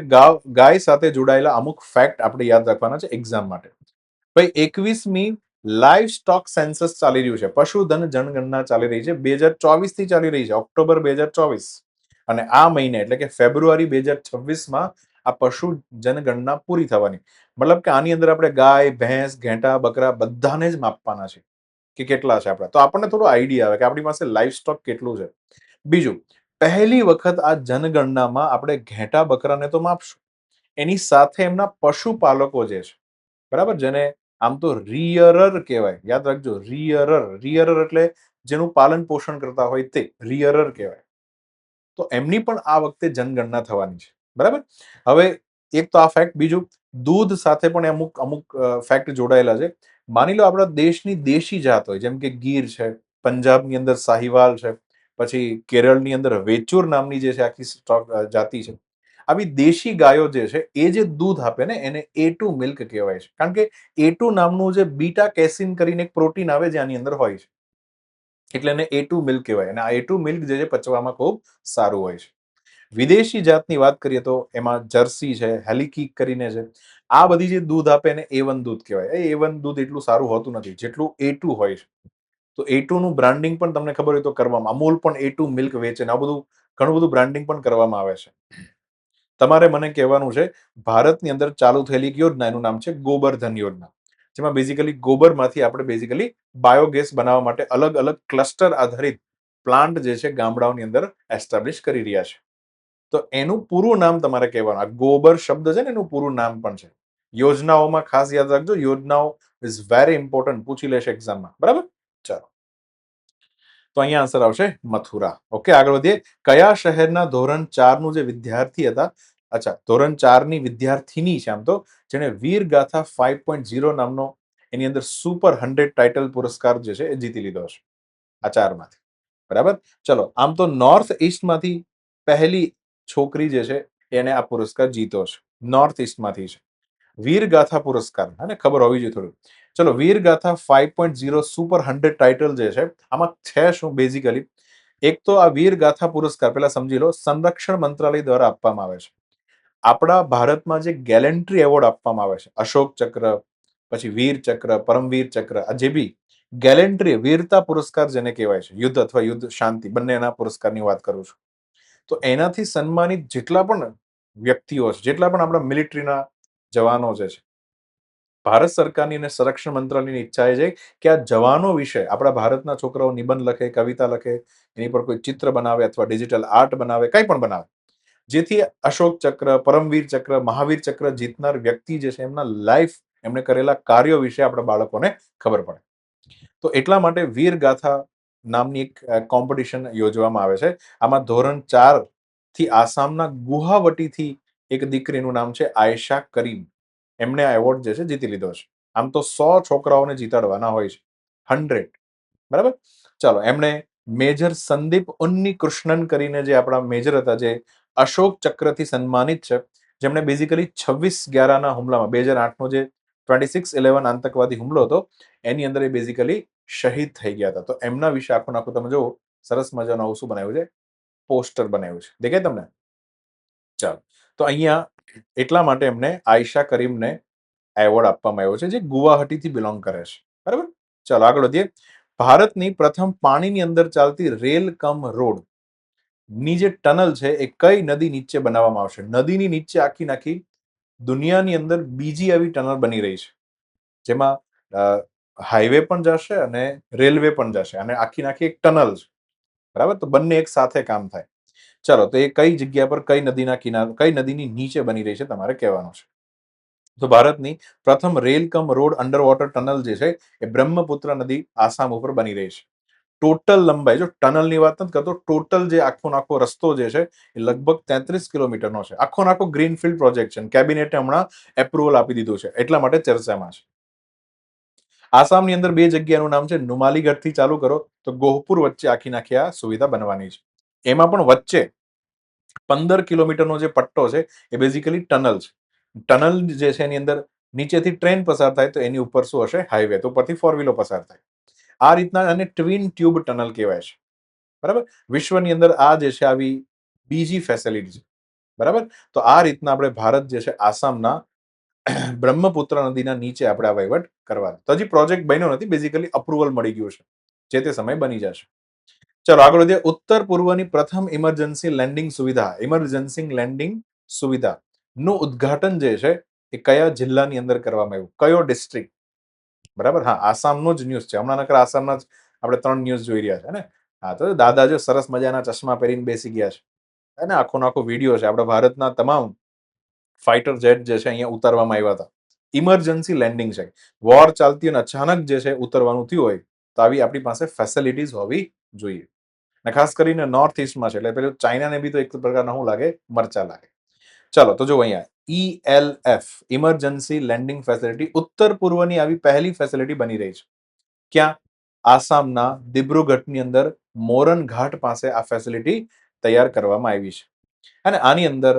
ગાય સાથે જોડાયેલા અમુક ફેક્ટ આપણે યાદ રાખવાના છે એક્ઝામ માટે. ભાઈ 21મી લાઈવ સ્ટોક સેન્સસ ચાલી રહ્યું છે, પશુધન જનગણના ચાલી રહી છે, 2024 થી ચાલી રહી છે, ઓક્ટોબર 2024. અને આ મહિને એટલે કે ફેબ્રુઆરી 2026માં આ પશુ જનગણના પૂરી થવાની. મતલબ કે આની અંદર આપણે ગાય, ભેંસ, ઘેટા, બકરા બધાને જ માપવાના છે કે કેટલા છે આપણા. તો આપણને થોડો આઈડિયા આવે કે આપણી પાસે લાઈવ સ્ટોક કેટલું છે. બીજું, પહેલી વખત આ જનગણનામાં આપણે ઘેટા બકરાને તો માપશું, એની સાથે એમના પશુપાલકો જે છે, બરાબર, જેને આમ તો રિયરર કહેવાય, યાદ રાખજો, રિયરર એટલે જેનું પાલન પોષણ કરતા હોય તે રિયરર કહેવાય. તો એમની પણ આ વખતે જનગણના થવાની છે. બરાબર? હવે એક તો આ ફેક્ટ. બીજું, દૂધ સાથે પણ અમુક ફેક્ટ જોડાયેલા છે. માની લો આપણા દેશની દેશી જાત હોય, જેમ કે ગીર છે, પંજાબની અંદર સાહિવાલ છે, પછી કેરળની અંદર વેચુર નામની જે છે આખી જાતિ છે. આવી દેશી ગાયો જે છે એ જે દૂધ આપે ને એને A2 મિલ્ક કહેવાય છે. કારણ કે A2 નામનું જે બીટા કેસીન કરીને એક પ્રોટીન આવે જે આની અંદર હોય છે, એટલે એને A2 મિલ્ક કહેવાય. અને આ A2 મિલ્ક જે છે પચવામાં ખૂબ સારું હોય છે. વિદેશી જાતની વાત કરીએ તો એમાં જર્સી છે, હેલિકીક કરીને છે. આ બધી જે દૂધ આપે એને A1 દૂધ કહેવાય. એ A1 દૂધ એટલું સારું હોતું નથી જેટલું A2 હોય છે. તો A2 નું બ્રાન્ડિંગ પણ તમને ખબર હોય તો કરવામાં, અમૂલ પણ A2 મિલ્ક વેચે ને આ બધું ઘણું બધું બ્રાન્ડિંગ પણ કરવામાં આવે છે. તમારે મને કહેવાનું છે, ભારતની અંદર ચાલુ થયેલી એક યોજના, એનું નામ છે ગોબરધન યોજના, જેમાં બેઝિકલી ગોબરમાંથી આપણે બેઝિકલી બાયોગેસ બનાવવા માટે અલગ અલગ ક્લસ્ટર આધારિત પ્લાન્ટ જે છે ગામડાઓની અંદર એસ્ટાબ્લિશ કરી રહ્યા છે. તો એનું પૂરું નામ તમારે કહેવાનું. આ ગોબર શબ્દ છે ને એનું પૂરું નામ પણ છે. યોજનાઓમાં ખાસ યાદ રાખજો, યોજનાઓ ઇઝ વેરી ઇમ્પોર્ટન્ટ, પૂછી લેશે એક્ઝામમાં. બરાબર, ચાલો. તો અહીંયા આન્સર આવશે મથુરા. ઓકે, આગળ વધીએ. કયા શહેરના ધોરણ 4 નું જે વિદ્યાર્થી હતા, અચ્છા, ધોરણ 4 ની વિદ્યાર્થીની છે આમ તો, જેને વીર ગાથા 5.0 નામનો એની અંદર સુપર 100 ટાઇટલ પુરસ્કાર જે છે એ જીતી લીધો છે આ ચારમાંથી. બરાબર, ચલો. આમ તો નોર્થ ઈસ્ટમાંથી પહેલી છોકરી જે છે એને આ પુરસ્કાર જીતો છે. નોર્થ ઈસ્ટમાંથી છે. વીરગાથા પુરસ્કાર, અને ખબર હોવી જોઈએ થોડું. ચલો, વીરગાથા 5.0 સુપર 100 ટાઇટલ જે છે આમાં છે શું બેઝિકલી? એક તો આ વીરગાથા પુરસ્કાર પેલા સમજી લો, સંરક્ષણ મંત્રાલય દ્વારા આપવામાં આવે છે. આપણા ભારતમાં જે ગેલેન્ટ્રી એવોર્ડ આપવામાં આવે છે, અશોક ચક્ર, પછી વીર ચક્ર, પરમવીર ચક્ર, આ જે બી ગેલેન્ટ્રી વીરતા પુરસ્કાર જેને કહેવાય છે, યુદ્ધ અથવા યુદ્ધ શાંતિ બંનેના પુરસ્કારની વાત કરું છું, તો એનાથી સન્માનિત જેટલા પણ વ્યક્તિઓ છે, જેટલા પણ આપણા મિલિટરીના જવાનો જે છે, ભારત સરકારની અને સંરક્ષણ મંત્રાલયની ઈચ્છા એ છે કે આ જવાનો વિશે આપણા ભારતના છોકરાઓ નિબંધ લખે, કવિતા લખે, એની પર કોઈ ચિત્ર બનાવે અથવા ડિજિટલ આર્ટ બનાવે, કંઈ પણ બનાવે, જેથી અશોક ચક્ર, પરમવીર ચક્ર, મહાવીર ચક્ર જીતનાર વ્યક્તિ જે છે એમના લાઈફ, એમણે કરેલા કાર્યો વિશે આપણા બાળકોને ખબર પડે. તો એટલા માટે વીર ગાથા નામની એક કોમ્પિટિશન યોજવામાં આવે છે. આમાં ધોરણ 4 થી આસામના ગુવાહાટીથી એક દીકરીનું નામ છે આયશા કરીમ. એમણે આ એવોર્ડ જે છે જીતી લીધો છે. આમ તો 100 છોકરાઓને જીતાડવાના હોય છે, 100. બરાબર, ચાલો. એમણે મેજર સંદીપ ઉન્ની કૃષ્ણન કરીને જે આપણા મેજર હતા, જે અશોક ચક્રથી સન્માનિત છે, જેમણે બેઝિકલી 26/11 હુમલામાં 2008નો જે 26/11 આતંકવાદી હુમલો હતો એની અંદર એ બેઝિકલી શહીદ થઈ ગયા હતા. તો એમના વિશે આખું તમે જુઓ, સરસ મજાનું આવું શું બનાવ્યું છે, પોસ્ટર બનાવ્યું છે, દેખાય તમને? ચાલો, તો અહીંયા એટલા માટે એમને આયશા કરીમને એવોર્ડ આપવામાં આવ્યો છે, જે ગુવાહાટીથી બિલોંગ કરે છે. બરાબર, ચાલો આગળ વધીએ. ભારતની પ્રથમ પાણીની અંદર ચાલતી રેલ કમ રોડ ની જે ટનલ છે એ કઈ નદી નીચે બનાવવામાં આવશે? નદીની નીચે આખી નાખી દુનિયાની અંદર બીજી આવી ટનલ બની રહી છે, જેમાં હાઈવે પણ જશે અને રેલવે પણ જશે, અને આખી નાખી એક ટનલ છે. બરાબર, તો બંને એક સાથે કામ થાય. ચાલો, તો એ કઈ જગ્યા પર, કઈ નદીના કિનારે, કઈ નદીની નીચે બની રહી છે તમારે કહેવાનું છે. તો ભારતની પ્રથમ રેલ કમ રોડ અંડર વોટર ટનલ જે છે એ બ્રહ્મપુત્ર નદી આસામ ઉપર બની રહી છે. ટોટલ લંબાઈ, જો ટનલની વાત નથી કરતો, ટોટલ જે આખો રસ્તો જે છે એ લગભગ 33 કિલોમીટરનો છે. આખો ગ્રીનફિલ્ડ પ્રોજેક્ટ છે. કેબિનેટે હમણાં એપ્રુવલ આપી દીધું છે, એટલા માટે ચર્ચામાં છે. આસામની અંદર 2 જગ્યાનું નામ છે. નુમાલીગઢથી ચાલુ કરો તો ગોહપુર વચ્ચે આખી નાખી આ સુવિધા બનવાની છે. એમાં પણ વચ્ચે 15 કિલોમીટરનો જે પટ્ટો છે એ બેઝિકલી ટનલ છે. ટનલ જે છે એની અંદર નીચેથી ટ્રેન પસાર થાય તો એની ઉપર શું હશે? હાઈવે. તો ઉપરથી 4 વ્હીલો પસાર થાય. આ રીતના આને ટ્વિન ટ્યુબ ટનલ કહેવાય છે. બરાબર, વિશ્વની અંદર આ જે છે આવી બીજી ફેસિલિટી છે. બરાબર, તો આ રીતના આપણે ભારત જે છે આસામના બ્રહ્મપુત્ર નદીના નીચે આપણે આ વહીવટ કરવાનો. તો હજી પ્રોજેક્ટ બન્યો નથી, બેઝિકલી અપ્રુવલ મળી ગયું છે, જે તે સમય બની જશે. ચલો આગળ વધીએ. ઉત્તર પૂર્વની પ્રથમ ઇમરજન્સી લેન્ડિંગ સુવિધા, ઇમરજન્સી લેન્ડિંગ સુવિધા નું ઉદ્ઘાટન જે છે એ કયા જિલ્લાની અંદર કરવામાં આવ્યું? કયો ડિસ્ટ્રિક્ટ? બરાબર, હા, આસામનો જ ન્યૂઝ છે. હમણાં નકર આસામના જ આપણે 3 ન્યૂઝ જોઈ રહ્યા છે ને. હા, તો દાદા જો સરસ મજાના ચશ્મા પહેરીને બેસી ગયા છે, અને આખો વિડીયો છે. આપણા ભારતના તમામ ફાઇટર જેટ જે છે અહીંયા ઉતારવામાં આવ્યા હતા. ઇમરજન્સી લેન્ડિંગ છે. વોર ચાલતી અને અચાનક જે છે ઉતરવાનું થયું હોય તો આવી આપણી પાસે ફેસિલિટીઝ હોવી જોઈએ. અને ખાસ કરીને નોર્થ ઈસ્ટમાં છે, એટલે પેલું ચાઇનાને બી તો એક પ્રકારના શું લાગે? મરચા લાગે. ચાલો, તો જો અહીંયા ELF ઇમરજન્સી લેન્ડિંગ ફેસિલિટી ઉત્તર પૂર્વની આવી પહેલી ફેસિલિટી બની રહી છે. ક્યાં? આસામના દિબ્રુગઢની અંદર મોરન ઘાટ પાસે આ ફેસિલિટી તૈયાર કરવામાં આવી છે. અને આની અંદર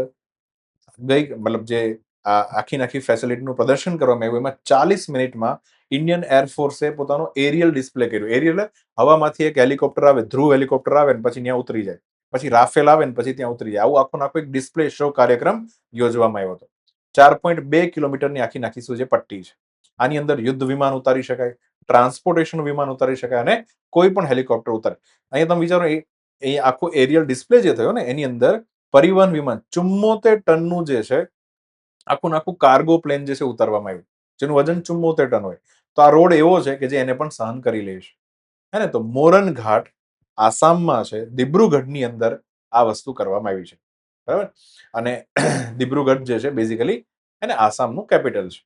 મતલબ જે આખી નાખી ફેસિલિટીનું પ્રદર્શન કરવામાં આવ્યું, એમાં 40 મિનિટમાં ઇન્ડિયન એરફોર્સે પોતાનો એરિયલ ડિસ્પ્લે કર્યું. એરિયલ હવામાંથી એક હેલિકોપ્ટર આવે, ધ્રુવ હેલિકોપ્ટર આવે ને પછી ત્યાં ઉતરી જાય, પછી રાફેલ આવે ને પછી ત્યાં ઉતરી જાય. આવું આખો એક ડિસ્પ્લે શો કાર્યક્રમ યોજવામાં આવ્યો હતો. 4.2 કિલોમીટરની આખી નાખી શું છે પટ્ટી છે. આની અંદર યુદ્ધ વિમાન ઉતારી શકાય, ટ્રાન્સપોર્ટેશન વિમાન ઉતારી શકાય, અને કોઈ પણ હેલિકોપ્ટર ઉતારે. અહીંયા તમે વિચારો, એ આખો એરિયલ ડિસ્પ્લે જે થયો ને એની અંદર પરિવહન વિમાન 74 ટનનું જે છે આખું કાર્ગો પ્લેન જે છે ઉતારવામાં આવ્યું, જેનું વજન 74 ટન હોય. તો આ રોડ એવો છે કે જે એને પણ સહન કરી લે છે. હે ને? તો મોરન ઘાટ આસામમાં છે દિબ્રુગઢની અંદર આ વસ્તુ કરવામાં આવી છે, બરાબર. અને દિબ્રુગઢ જે છે બેઝિકલી એને આસામનું કેપિટલ છે,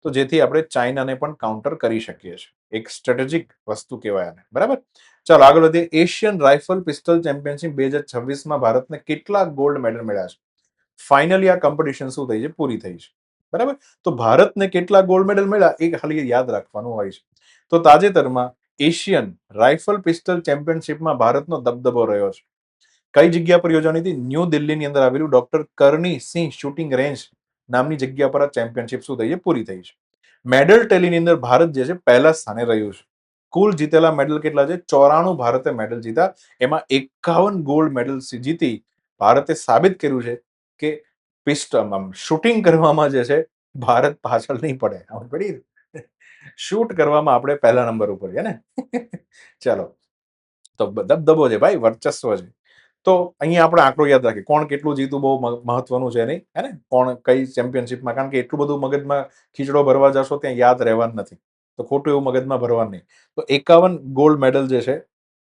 તો જેથી આપણે ચાઇનાને પણ કાઉન્ટર કરી શકીએ છીએ. એક સ્ટ્રેટેજિક વસ્તુ કહેવાય આને, બરાબર. ચાલો આગળ વધીએ. એશિયન રાઇફલ પિસ્તોલ ચેમ્પિયનશિપ 2026માં ભારતને કેટલા ગોલ્ડ મેડલ મળ્યા છે? ફાઇનલી આ કોમ્પિટિશન શું થઈ છે? પૂરી થઈ છે, બરાબર. તો ભારતને કેટલા ગોલ્ડ મેડલ મળ્યા એ ખાલી યાદ રાખવાનું હોય છે. તો તાજેતરમાં એશિયન રાઇફલ પિસ્તોલ ચેમ્પિયનશિપમાં ભારતનો દબદબો રહ્યો છે. કઈ જગ્યા પર યોજાવાની હતી? ન્યૂ દિલ્હીની અંદર આવેલું ડોક્ટર કરણી સિંહ શૂટિંગ રેન્જ નામની જગ્યા પર આ ચેમ્પિયનશિપ શું થઈ છે? પૂરી થઈ છે. મેડલ ટેલીની અંદર ભારત જે છે પહેલા સ્થાને રહ્યું છે. કુલ જીતેલા મેડલ કેટલા છે? 94 ભારતે મેડલ જીતા, એમાં 51 ગોલ્ડ મેડલ જીતી ભારતે સાબિત કર્યું છે કે પિસ્ટલ શૂટિંગ કરવામાં જે છે ભારત પાછળ નહીં પડે. પડી શૂટ કરવામાં આપણે પહેલા નંબર ઉપર છે ને. ચાલો, તો દબદબો છે ભાઈ, વર્ચસ્વ છે. તો અહીંયા આપણે આંકડો યાદ રાખીએ, કોણ કેટલું જીતું બહુ મહત્વનું છે નહીં, હે ને? કોણ કઈ ચેમ્પિયનશિપમાં, કારણ કે એટલું બધું મગજમાં ખીચડો ભરવા જશો ત્યાં યાદ રહેવાનું નથી, તો ખોટું એવું મગજમાં ભરવાનું નહીં. તો 51 ગોલ્ડ મેડલ જે છે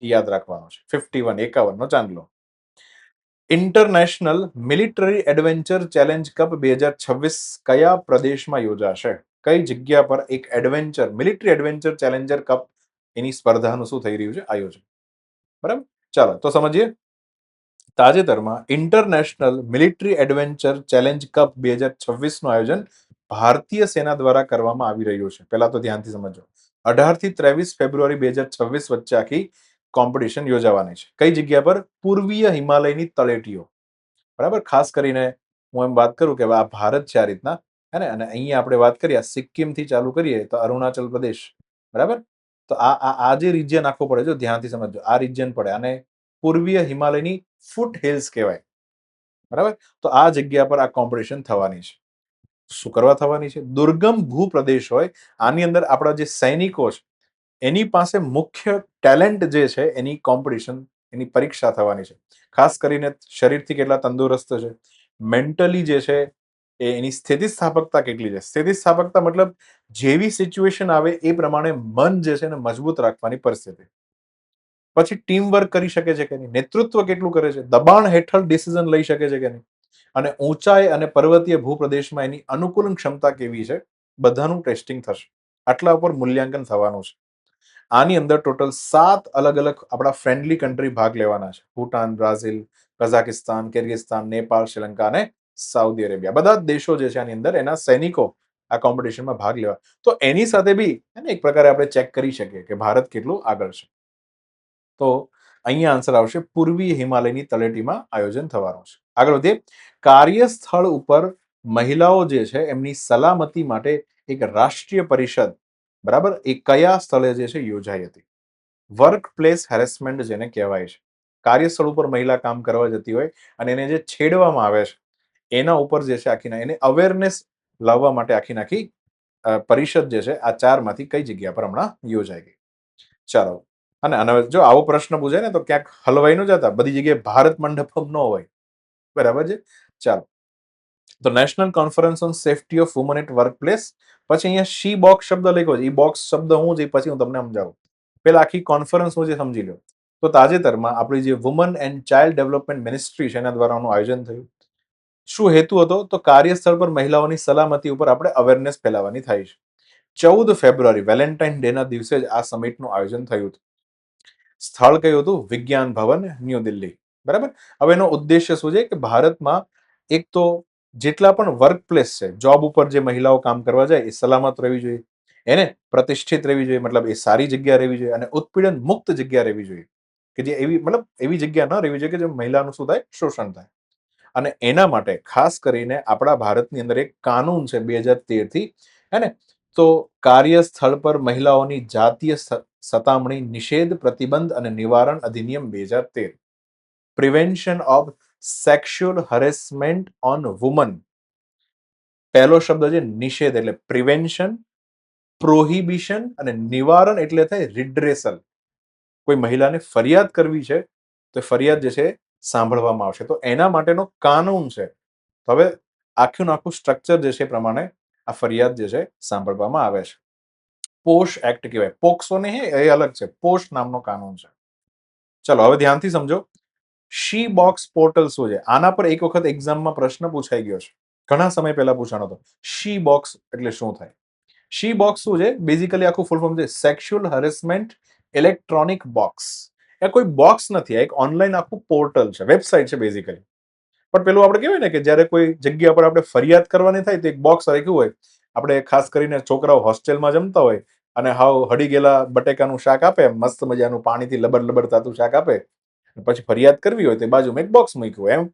યાદ રાખવાનો છે. 51 51 નો ચાંદલો. International military adventure challenge cup 2026 કયા પ્રદેશમાં યોજાશે? કઈ જગ્યા પર એક adventure military adventure challenger cup એની સ્પર્ધાનું શું થઈ રહ્યું છે? આયોજન, બરાબર. ચાલો તો સમજીએ. તાજેતરમાં international military adventure challenge cup 2026 નું આયોજન ભારતીય સેના દ્વારા કરવામાં આવી રહ્યું છે. પહેલા તો ધ્યાનથી સમજો. 18 થી 23 ફેબ્રુઆરી 2026 વચ્ચે આખી કોમ્પિટિશન યોજાવાની છે. કઈ જગ્યા પર? પૂર્વીય હિમાલયની તળેટીઓ, બરાબર. ખાસ કરીને હું એમ વાત કરું કે આ ભારત છે આ રીતના, હે ને? અને અહીંયા આપણે વાત કરીએ સિક્કિમ થી ચાલુ કરીએ તો અરુણાચલ પ્રદેશ, બરાબર. તો આ જે રિજિયન આખો પડે, જો ધ્યાનથી સમજો, આ રિજિયન પડે અને પૂર્વીય હિમાલયની ફૂટ હિલ્સ કહેવાય, બરાબર. તો આ જગ્યા પર આ કોમ્પિટિશન થવાની છે. શું કરવા થવાની છે? દુર્ગમ ભૂપ્રદેશ હોય, આની અંદર આપણા જે સૈનિકો છે એની પાસે મુખ્ય ટેલેન્ટ જે છે એની કોમ્પિટિશન, એની પરીક્ષા થવાની છે. ખાસ કરીને શરીરથી કેટલા તંદુરસ્ત છે, મેન્ટલી જે છે એની સ્થિતિસ્થાપકતા કેટલી છે. સ્થિતિસ્થાપકતા મતલબ જેવી સિચ્યુએશન આવે એ પ્રમાણે મન જે છે એને મજબૂત રાખવાની પરિસ્થિતિ. પછી ટીમ વર્ક કરી શકે છે કે નહીં, નેતૃત્વ કેટલું કરે છે, દબાણ હેઠળ ડિસિઝન લઈ શકે છે કે નહીં, અને ઊંચાઈ અને પર્વતીય ભૂપ્રદેશમાં એની અનુકૂલન ક્ષમતા કેવી છે, બધાનું ટેસ્ટિંગ થશે. આટલા ઉપર મૂલ્યાંકન થવાનું છે. આની અંદર ટોટલ 7 અલગ અલગ આપણા ફ્રેન્ડલી કન્ટ્રી ભાગ લેવાના છે. ભૂટાન, બ્રાઝિલ, કઝાકિસ્તાન, કિર્ગિસ્તાન, નેપાળ, શ્રીલંકા અને સાઉદી અરેબિયા. બધા જ દેશો જે છે આની અંદર એના સૈનિકો આ કોમ્પિટિશનમાં ભાગ લેવા. તો એની સાથે બી એક પ્રકારે આપણે ચેક કરી શકીએ કે ભારત કેટલું આગળ છે. તો અહીંયા આન્સર આવશે પૂર્વીય હિમાલયની તળેટીમાં આયોજન થવાનું છે. આગળ વધીએ. કાર્યસ્થળ ઉપર મહિલાઓ જે છે એમની સલામતી માટે એક રાષ્ટ્રીય પરિષદ, બરાબર, એ કયા સ્થળે જે છે યોજાઈ હતી? વર્ક પ્લેસ હેરેસમેન્ટ જેને કહેવાય છે. કાર્યસ્થળ ઉપર મહિલા કામ કરવા જતી હોય અને એને જે છેડવામાં આવે છે એના ઉપર જે છે આખી એને અવેરનેસ લાવવા માટે આખી નાખી પરિષદ જે છે આ 4 માંથી કઈ જગ્યા પર હમણાં યોજાઈ ગઈ? ચાલો, અને જો આવો પ્રશ્ન પૂછાય ને તો ક્યાંક હલવાઈ ન જતા, બધી જગ્યાએ ભારત મંડપમ ન હોય, બરાબર છે. ચાલો, તો national conference on safety of women at work place. પછી અહીંયા શી બોક્સ શબ્દ લખ્યો છે, એ બોક્સ શબ્દ હું છે પછી હું તમને સમજાવું. પેલા આખી કોન્ફરન્સ હું જે સમજી લો. તો તાજેતરમાં આપણી જે woman and child development ministry છે એના દ્વારા આનું આયોજન થયું. શું હેતુ હતો? તો કાર્યસ્થળ પર મહિલાઓની સલામતી ઉપર આપણે અવેરનેસ ફેલાવવાની થાય છે. 14 ફેબ્રુઆરી વેલેન્ટાઇન ડે ના દિવસે જ આ સમિટનું આયોજન થયું હતું. સ્થળ કયું હતું? વિજ્ઞાન ભવન, ન્યૂ દિલ્હી, બરાબર. હવે એનો ઉદ્દેશ્ય શું છે કે ભારતમાં એક તો જેટલા પણ વર્ક પ્લેસ છે, જોબ ઉપર જે મહિલાઓ કામ કરવા જાય એ સલામત રહેવી જોઈએ, એને પ્રતિષ્ઠિત રહેવી જોઈએ, મતલબ એ સારી જગ્યા રહેવી જોઈએ, અને ઉત્પીડન મુક્ત જગ્યા રહેવી જોઈએ, કે જે એવી મતલબ એવી જગ્યા ન રહેવી જોઈએ કે જે મહિલાનું શું થાય? શોષણ થાય. અને એના માટે ખાસ કરીને આપણા ભારતની અંદર એક કાનૂન છે 2013 થી, હે ને? તો કાર્યસ્થળ પર મહિલાઓની જાતીય સતામણી નિષેધ પ્રતિબંધ અને નિવારણ અધિનિયમ 2013, prevention of sexual harassment on woman. પહેલો શબ્દ છે નિષેધ એટલે પ્રિવેન્શન, પ્રોહિબિશન, અને નિવારણ એટલે થાય રિડ્રેસલ. કોઈ મહિલાને ફરિયાદ કરવી છે તો ફરિયાદ જે છે સાંભળવામાં આવશે, તો એના માટેનો કાનૂન છે. હવે આખું આખું સ્ટ્રક્ચર જે છે પ્રમાણે આ ફરિયાદ જે છે સાંભળવામાં આવે છે. પોશ એક્ટ કહેવાય. પોક્સો ને એ અલગ છે, પોશ નામનો કાનૂન છે. ચલો હવે ધ્યાનથી સમજો. શી બોક્સ પોર્ટલ શું છે? આના પર એક વખત એક્ઝામમાં પ્રશ્ન પૂછાઈ ગયો છે. ઘણા સમય પહેલા પૂછાણો હતો. શી બોક્સ એટલે શું થાય? શી બોક્સ શું છે? બેઝિકલી આખું ફૂલ ફોર્મ છે સેક્સ્યુઅલ હરેસમેન્ટ ઇલેક્ટ્રોનિક બોક્સ. એ કોઈ બોક્સ નથી, આ એક ઓનલાઈન આખું પોર્ટલ છે, વેબસાઇટ છે બેઝિકલી. પણ પેલું આપણે કહેવાય ને કે જ્યારે કોઈ જગ્યા પર આપણે ફરિયાદ કરવાની થાય તો એક બોક્સ રાખ્યું હોય. આપણે ખાસ કરીને છોકરાઓ હોસ્ટેલમાં જમતા હોય અને હાવ હળી ગયેલા બટેકાનું શાક આપે, મસ્ત મજાનું પાણીથી લબડ લબડ થતું શાક આપે, પછી ફરિયાદ કરવી હોય તો બાજુમાં એક બોક્સ મૂક્યું હોય. એમ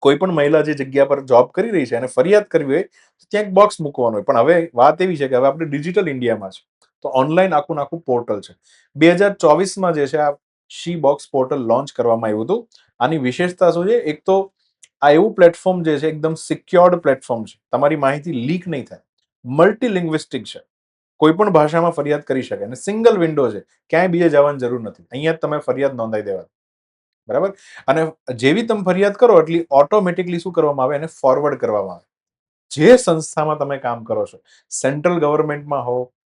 કોઈ પણ મહિલા જે જગ્યા પર જોબ કરી રહી છે અને ફરિયાદ કરવી હોય તો ત્યાં એક બોક્સ મૂકવાનું હોય. પણ હવે વાત એવી છે કે હવે આપણે ડિજિટલ ઇન્ડિયામાં છે, તો ઓનલાઈન આખું આખું પોર્ટલ છે. 2024માં જે છે આ શી બોક્સ પોર્ટલ લોન્ચ કરવામાં આવ્યું હતું. આની વિશેષતા શું છે? એક તો આ એવું પ્લેટફોર્મ જે છે એકદમ સિક્યોર્ડ પ્લેટફોર્મ છે, તમારી માહિતી લીક નહીં થાય, મલ્ટીલિંગ્વિસ્ટિક છે, કોઈ પણ ભાષામાં ફરિયાદ કરી શકે અને સિંગલ વિન્ડો છે, ક્યાંય બીજે જવાની જરૂર નથી, અહીંયા જ તમે ફરિયાદ નોંધાઈ દેવા. બરાબર. અને જેવી તમે ફરિયાદ કરો એટલી ઓટોમેટિકલી શું કરવામાં આવે, એને ફોરવર્ડ કરવામાં આવે. જે સંસ્થામાં તમે કામ કરો છો, સેન્ટ્રલ ગવર્મેન્ટમાં હો,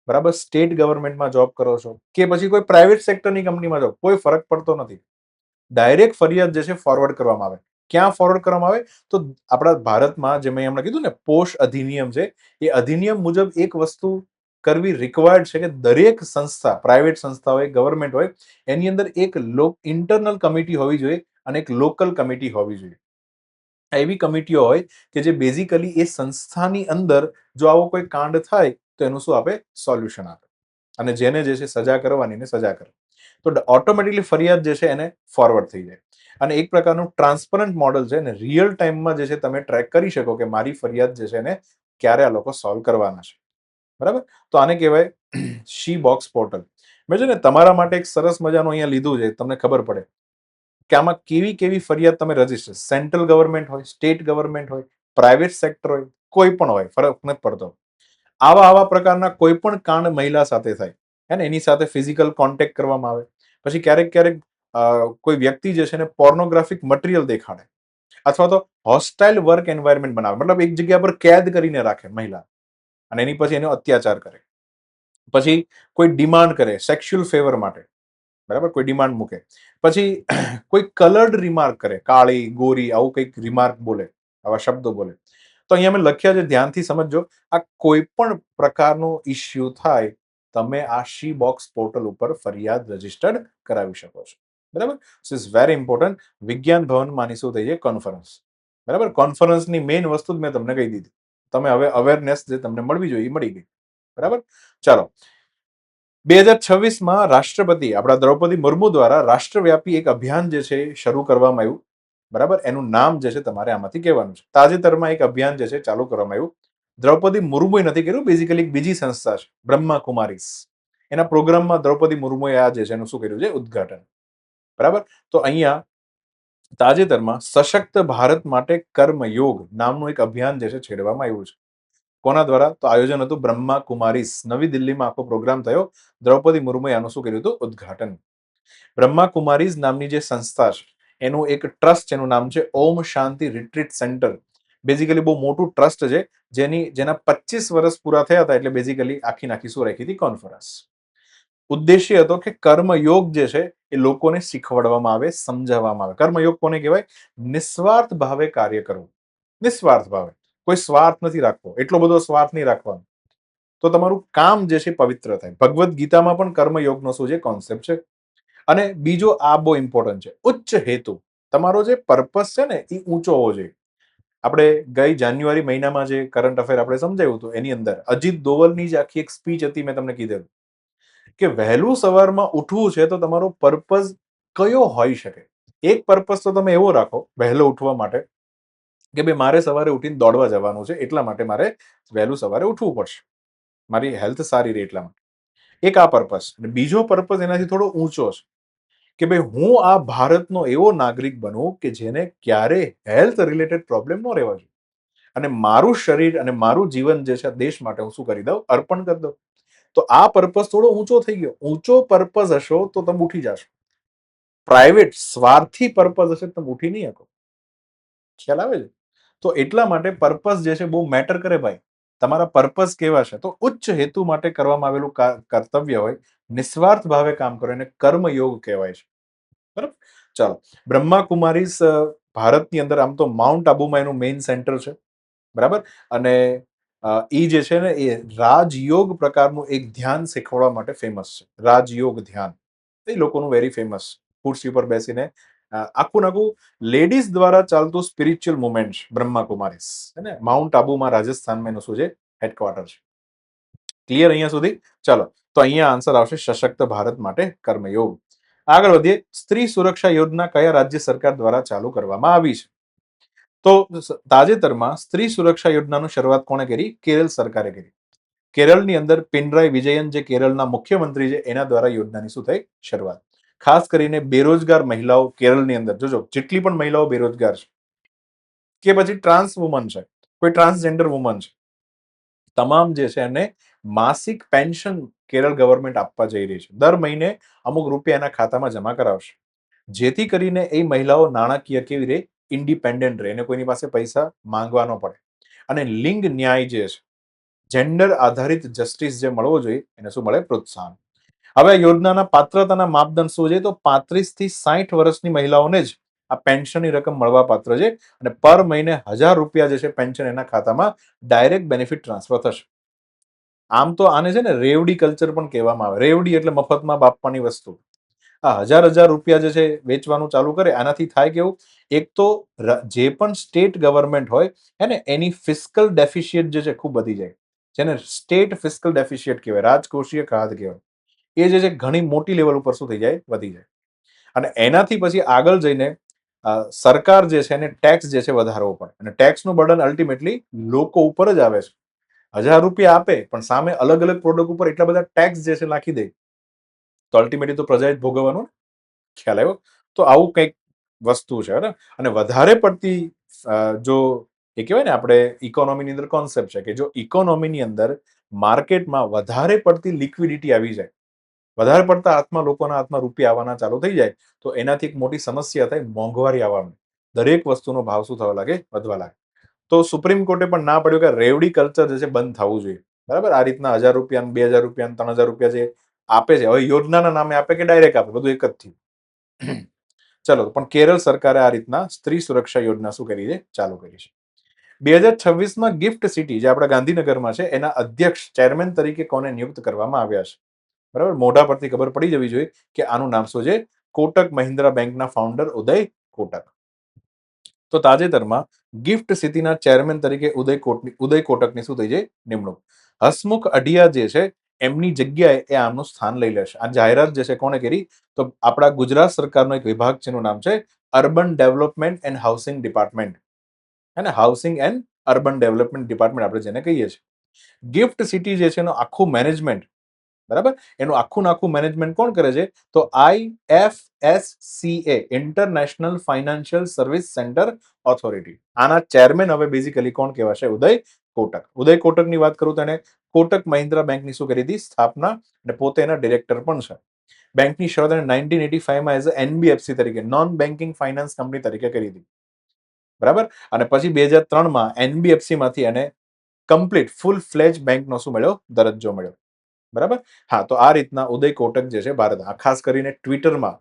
બરાબર, સ્ટેટ ગવર્મેન્ટમાં જોબ કરો છો કે પછી કોઈ પ્રાઇવેટ સેક્ટરની કંપનીમાં જોબ, કોઈ ફરક પડતો નથી. ડાયરેક્ટ ફરિયાદ જે છે ફોરવર્ડ કરવામાં આવે. ક્યાં ફોરવર્ડ કરવામાં આવે? તો આપણા ભારતમાં જે મેં હમણાં કીધું ને પોષ અધિનિયમ છે, એ અધિનિયમ મુજબ એક વસ્તુ કરવી રિક્વાયર્ડ છે કે દરેક સંસ્થા, પ્રાઇવેટ સંસ્થા હોય, ગવર્મેન્ટ હોય, એની અંદર એક ઇન્ટરનલ કમિટી હોવી જોઈએ અને એક લોકલ કમિટી હોવી જોઈએ. એવી કમિટીઓ હોય કે જે બેઝિકલી એ સંસ્થાની અંદર જો આવો કોઈ કાંડ થાય તો એનું શું આપે? સોલ્યુશન આપે. અને જેને જે છે સજા કરવાની ને સજા કરે. તો ઓટોમેટિકલી ફરિયાદ જે છે એને ફોરવર્ડ થઈ જાય. અને એક પ્રકારનું ટ્રાન્સપરન્ટ મોડલ છે ને રિયલ ટાઈમમાં જે છે તમે ટ્રેક કરી શકો કે મારી ફરિયાદ જે છે એને ક્યારે આ લોકો સોલ્વ કરવાના છે. બરાબર. તો આને કહેવાય શી બોક્સ પોર્ટલ. મેં છે ને તમારા માટે એક સરસ મજાનું અહીંયા લીધું છે, તમને ખબર પડે કે આમાં કેવી કેવી ફરિયાદ તમે રજીસ્ટર, સેન્ટ્રલ ગવર્મેન્ટ હોય, સ્ટેટ ગવર્મેન્ટ હોય, પ્રાઇવેટ સેક્ટર હોય, કોઈ પણ હોય, ફરક નથી પડતો. આવા આવા પ્રકારના કોઈ પણ કાંડ મહિલા સાથે થાય હે ને, એની સાથે ફિઝિકલ કોન્ટેક્ટ કરવામાં આવે, પછી ક્યારેક ક્યારેક કોઈ વ્યક્તિ જે છે ને પોર્નોગ્રાફિક મટીરિયલ દેખાડે અથવા તો હોસ્ટાઇલ વર્ક એન્વાયરમેન્ટ બનાવે, મતલબ એક જગ્યા પર કેદ કરીને રાખે મહિલા અને એની પછી એનો અત્યાચાર કરે, પછી કોઈ ડિમાન્ડ કરે સેક્સ્યુઅલ ફેવર માટે, બરાબર, કોઈ ડિમાન્ડ મૂકે, પછી કોઈ કલર્ડ રિમાર્ક કરે, કાળી ગોરી આવું કંઈક રિમાર્ક બોલે, આવા શબ્દો બોલે. તો અહીંયા મેં લખ્યા છે, ધ્યાનથી સમજજો. આ કોઈ પણ પ્રકારનો ઇસ્યુ થાય તમે આ શી બોક્સ પોર્ટલ ઉપર ફરિયાદ રજીસ્ટર્ડ કરાવી શકો છો. બરાબર. સો ઇઝ વેરી ઇમ્પોર્ટન્ટ. વિજ્ઞાન ભવનમાં આની શું થઈ છે? કોન્ફરન્સ. બરાબર. કોન્ફરન્સની મેઇન વસ્તુ જ મેં તમને કહી દીધી. તમે હવે અવેરનેસ જે તમને મળવી જોઈએ એ મળી ગઈ. બરાબર. ચાલો. 2026માં રાષ્ટ્રપતિ આપણા દ્રૌપદી મુર્મુ દ્વારા રાષ્ટ્રવ્યાપી એક અભિયાન જે છે શરૂ કરવામાં આવ્યું. બરાબર. એનું નામ જે છે તમારે આમાંથી કહેવાનું છે. તાજેતરમાં એક અભિયાન જે છે ચાલુ કરવામાં આવ્યું. દ્રૌપદી મુર્મુએ નથી કર્યું, બેઝિકલી એક બીજી સંસ્થા છે બ્રહ્મા કુમારીસ. એના પ્રોગ્રામમાં દ્રૌપદી મુર્મુએ આ જે છે એનું શું કર્યું છે? ઉદ્ઘાટન. બરાબર. તો અહીંયા તાજેતરમાં સશક્ત ભારત માટે કર્મયોગ નામનું એક અભિયાન જે છે છેડવામાં આવ્યું છે. કોના દ્વારા? તો આયોજન હતું બ્રહ્મા કુમારીસ. નવી દિલ્હીમાં આખો પ્રોગ્રામ થયો. દ્રૌપદી મુર્મુએ આનું શું કર્યું હતું? ઉદ્ઘાટન. બ્રહ્મા કુમારીઝ નામની જે સંસ્થા છે એનું એક ટ્રસ્ટ, એનું નામ છે ઓમ શાંતિ રિટ્રીટ સેન્ટર. બેઝિકલી બહુ મોટું ટ્રસ્ટ છે, જેના 25 વર્ષ પૂરા થયા હતા, એટલે બેઝિકલી આખી નાખી શું રાખી હતી? કોન્ફરન્સ. ઉદ્દેશ્ય હતો કે કર્મયોગ જે છે એ લોકોને શીખવાડવામાં આવે, સમજાવવામાં આવે. કર્મયોગ કોને કહેવાય? નિસ્વાર્થ ભાવે કાર્ય કરવું. નિસ્વાર્થ ભાવે, કોઈ સ્વાર્થ નથી રાખવો, એટલો બધો સ્વાર્થ નહીં રાખવાનો, તો તમારું કામ જે છે પવિત્ર થાય. ભગવદ્ ગીતામાં પણ કર્મયોગનો શું છે? કોન્સેપ્ટ છે. અને બીજો આ બહુ ઇમ્પોર્ટન્ટ છે, ઉચ્ચ હેતુ. તમારો જે પર્પસ છે ને એ ઊંચો હોવો જોઈએ. આપણે ગઈ જાન્યુઆરી મહિનામાં જે કરંટ અફેર આપણે સમજાવ્યું હતું એની અંદર અજીત દોવલની જ આખી એક સ્પીચ હતી, મેં તમને કીધેલું કે વહેલું સવારમાં ઉઠવું છે તો તમારો પર્પસ કયો હોઈ શકે? એક પર્પસ તો તમે એવો રાખો વહેલો ઉઠવા માટે કે ભાઈ મારે સવારે ઉઠીને દોડવા જવાનું છે, એટલા માટે મારે વહેલું સવારે ઉઠવું પડશે, મારી હેલ્થ સારી રહે એટલા માટે. એક આ પર્પસ. અને બીજો પર્પસ એનાથી થોડો ઊંચો છે કે ભાઈ હું આ ભારતનો એવો નાગરિક બનું કે જેને ક્યારે હેલ્થ રિલેટેડ પ્રોબ્લેમ ન રહેવા જોઈએ અને મારું શરીર અને મારું જીવન જે છે દેશ માટે હું શું કરી દઉં? અર્પણ કરી દઉં. તો આ પર્પસ થોડો ઊંચો થઈ ગયો. ઊંચો પર્પસ હશો તો તમે ઉઠી જશો. પ્રાઇવેટ સ્વાર્થી પર્પસ હશે તમે ઉઠી નહીં શકો. ખ્યાલ આવે છે? તો એટલા માટે પર્પસ જે છે બહુ મેટર કરે ભાઈ. તમારા પર્પસ કેવા છે? તો ઉચ્ચ હેતુ માટે કરવામાં આવેલું કર્તવ્ય હોય, નિસ્વાર્થ ભાવે કામ કરો, એને કર્મયોગ કહેવાય છે. બરાબર. ચાલો, બ્રહ્માકુમારીઝ ભારતની અંદર આમ તો માઉન્ટ આબુમાં એનું મેઇન સેન્ટર છે. બરાબર. અને ઈ જે છે ને એ રાજયોગ પ્રકારનું એક ધ્યાન શીખવાડવા માટે ફેમસ છે. રાજયોગ ધ્યાન એ લોકોનું વેરી ફેમસ. ખુરશી પર બેસીને આખું નાખું લેડીઝ દ્વારા ચાલતું સ્પિરિચ્યુઅલ મુવમેન્ટ છે બ્રહ્માકુમારીઝ. હે ને, માઉન્ટ આબુમાં રાજસ્થાનમાં એનું શું છે, હેડક્વાર્ટર છે. ક્લિયર અહીંયા સુધી? ચાલો, તો અહીંયા આન્સર આવશે સશક્ત ભારત માટે કર્મયોગ. આગળ વધીએ. સ્ત્રી સુરક્ષા યોજના કયા રાજ્ય સરકાર દ્વારા ચાલુ કરવામાં આવી છે? તો તાજેતરમાં સ્ત્રી સુરક્ષા યોજનાની શરૂઆત કોણે કરી? કેરળ સરકારે કરી. કેરળની અંદર પિનરાઈ વિજયન જે કેરળના મુખ્યમંત્રી છે એના દ્વારા યોજનાની શું થઈ? શરૂઆત. ખાસ કરીને બેરોજગાર મહિલાઓ કેરળની અંદર, જોજો જેટલી પણ મહિલાઓ બેરોજગાર છે કે પછી ટ્રાન્સ વુમન છે, કોઈ ટ્રાન્સજેન્ડર વુમન છે, તમામ જે છે એને માસિક પેન્શન કેરળ ગવર્મેન્ટ આપવા જઈ રહી છે. દર મહિને અમુક રૂપિયા એના ખાતામાં જમા કરાવશે, જેથી કરીને એ મહિલાઓ નાણાકીય કેવી રહે? ઇન્ડિપેન્ડન્ટ રહે, એને કોઈની પાસે પૈસા માંગવા ન પડે. અને લિંગ ન્યાય જે છે, જેન્ડર આધારિત જસ્ટિસ જે મળવો જોઈએ એને શું મળે? પ્રોત્સાહન. હવે આ યોજનાના પાત્રતાના માપદંડ શું છે? તો 35 થી 60 વર્ષની મહિલાઓને જ આ પેન્શનની રકમ મળવા પાત્ર છે. અને પર મહિને 1000 રૂપિયા જે છે પેન્શન એના ખાતામાં ડાયરેક્ટ બેનિફિટ ટ્રાન્સફર થશે. આમ તો આને છે ને રેવડી કલ્ચર પણ કહેવામાં આવે. રેવડી એટલે મફતમાં બાપવાની વસ્તુ. આ 1000 રૂપિયા જે છે વેચવાનું ચાલુ કરે, આનાથી થાય કેવું? એક તો જે પણ સ્ટેટ ગવર્મેન્ટ હોય એને એની ફિસ્કલ ડેફિશિયટ જે છે ખૂબ વધી જાય, જેને સ્ટેટ ફિસ્કલ ડેફિશિયટ કહેવાય, રાજકોષીય ખાધ કહેવાય. એ જે છે ઘણી મોટી લેવલ ઉપર શું થઈ જાય? વધી જાય. અને એનાથી પછી આગળ જઈને સરકાર જે છે એને ટેક્સ જે છે વધારવો પડે. અને ટેક્સનું બર્ડન અલ્ટિમેટલી લોકો ઉપર જ આવે છે. 1000 રૂપિયા આપે પણ સામે અલગ અલગ પ્રોડક્ટ ઉપર એટલા બધા ટેક્સ જે છે નાખી દે, તો અલ્ટિમેટલી તો પ્રજાએ જ ભોગવવાનું. ખ્યાલ આવ્યો? તો આવું કંઈક વસ્તુ છે. અને વધારે પડતી જો એ કહેવાય ને આપણે ઇકોનોમીની અંદર કોન્સેપ્ટ છે કે જો ઇકોનોમીની અંદર માર્કેટમાં વધારે પડતી લિક્વિડિટી આવી જાય, વધારે પડતા હાથમાં લોકોના હાથમાં રૂપિયા આવવાના ચાલુ થઈ જાય, તો એનાથી એક મોટી સમસ્યા થાય, મોંઘવારી આવવાની. દરેક વસ્તુનો ભાવ શું થવા લાગે? વધવા લાગે. તો સુપ્રીમ કોર્ટે પણ ના પડ્યું કે રેવડી કલ્ચર જે છે બંધ થવું જોઈએ. બરાબર. આ રીતના 1000 રૂપિયા, 2000 રૂપિયા, 3000 રૂપિયા જે આપે છે, હવે યોજનાના નામે આપે કે ડાયરેક્ટ આપે, બધું એક જ થયું. ચલો, પણ કેરળ સરકારે આ રીતના સ્ત્રી સુરક્ષા યોજના શું કરી છે? ચાલુ કરી છે. 2026માં ગિફ્ટ સિટી જે આપણા ગાંધીનગરમાં છે એના અધ્યક્ષ ચેરમેન તરીકે કોને નિયુક્ત કરવામાં આવ્યા છે? બરાબર. મોઢા પરથી ખબર પડી જવી જોઈએ કે આનું નામ શું છે? કોટક મહિન્દ્રા બેંકના ફાઉન્ડર ઉદય કોટક. તો તાજેતરમાં ગિફ્ટ સિટીના ચેરમેન તરીકે ઉદય કોટકની શું થઈ છે? નિમણૂક. હસમુખ અઢિયા જે છે એમની જગ્યાએ એ આમનું સ્થાન લઈ લેશે. આ જાહેરાત જે છે કોને કરી? તો આપણા ગુજરાત સરકારનો એક વિભાગ છે, એનું નામ છે urban development and housing department. હે ને, housing and urban development department આપણે જેને કહીએ છીએ. ગિફ્ટ સિટી જે છે એનું આખું મેનેજમેન્ટ, બરાબર, એનું આખું મેનેજમેન્ટ કોણ કરે છે? તો IFSCA, international financial service centre authority. આના ચેરમેન હવે બેઝિકલી કોણ કહેવાશે? ઉદય કોટક. ઉદય કોટકની વાત કરું તો એને કોટક મહિન્દ્રા બેંકની શું કરી હતી? સ્થાપના. અને પોતે એના ડિરેક્ટર પણ છે. બેંકની શરૂઆત 1985માં એઝ NBFC તરીકે, નોન બેન્કિંગ ફાઇનાન્સ કંપની તરીકે કરી હતી. બરાબર. અને પછી 2003માં NBFC માંથી એને કમ્પ્લીટ ફૂલ ફ્લેજ બેંકનો શું મળ્યો? દરજ્જો મળ્યો. બરાબર. હા, તો આ રીતના ઉદય કોટક જે છે ભારત, ખાસ કરીને ટ્વિટરમાં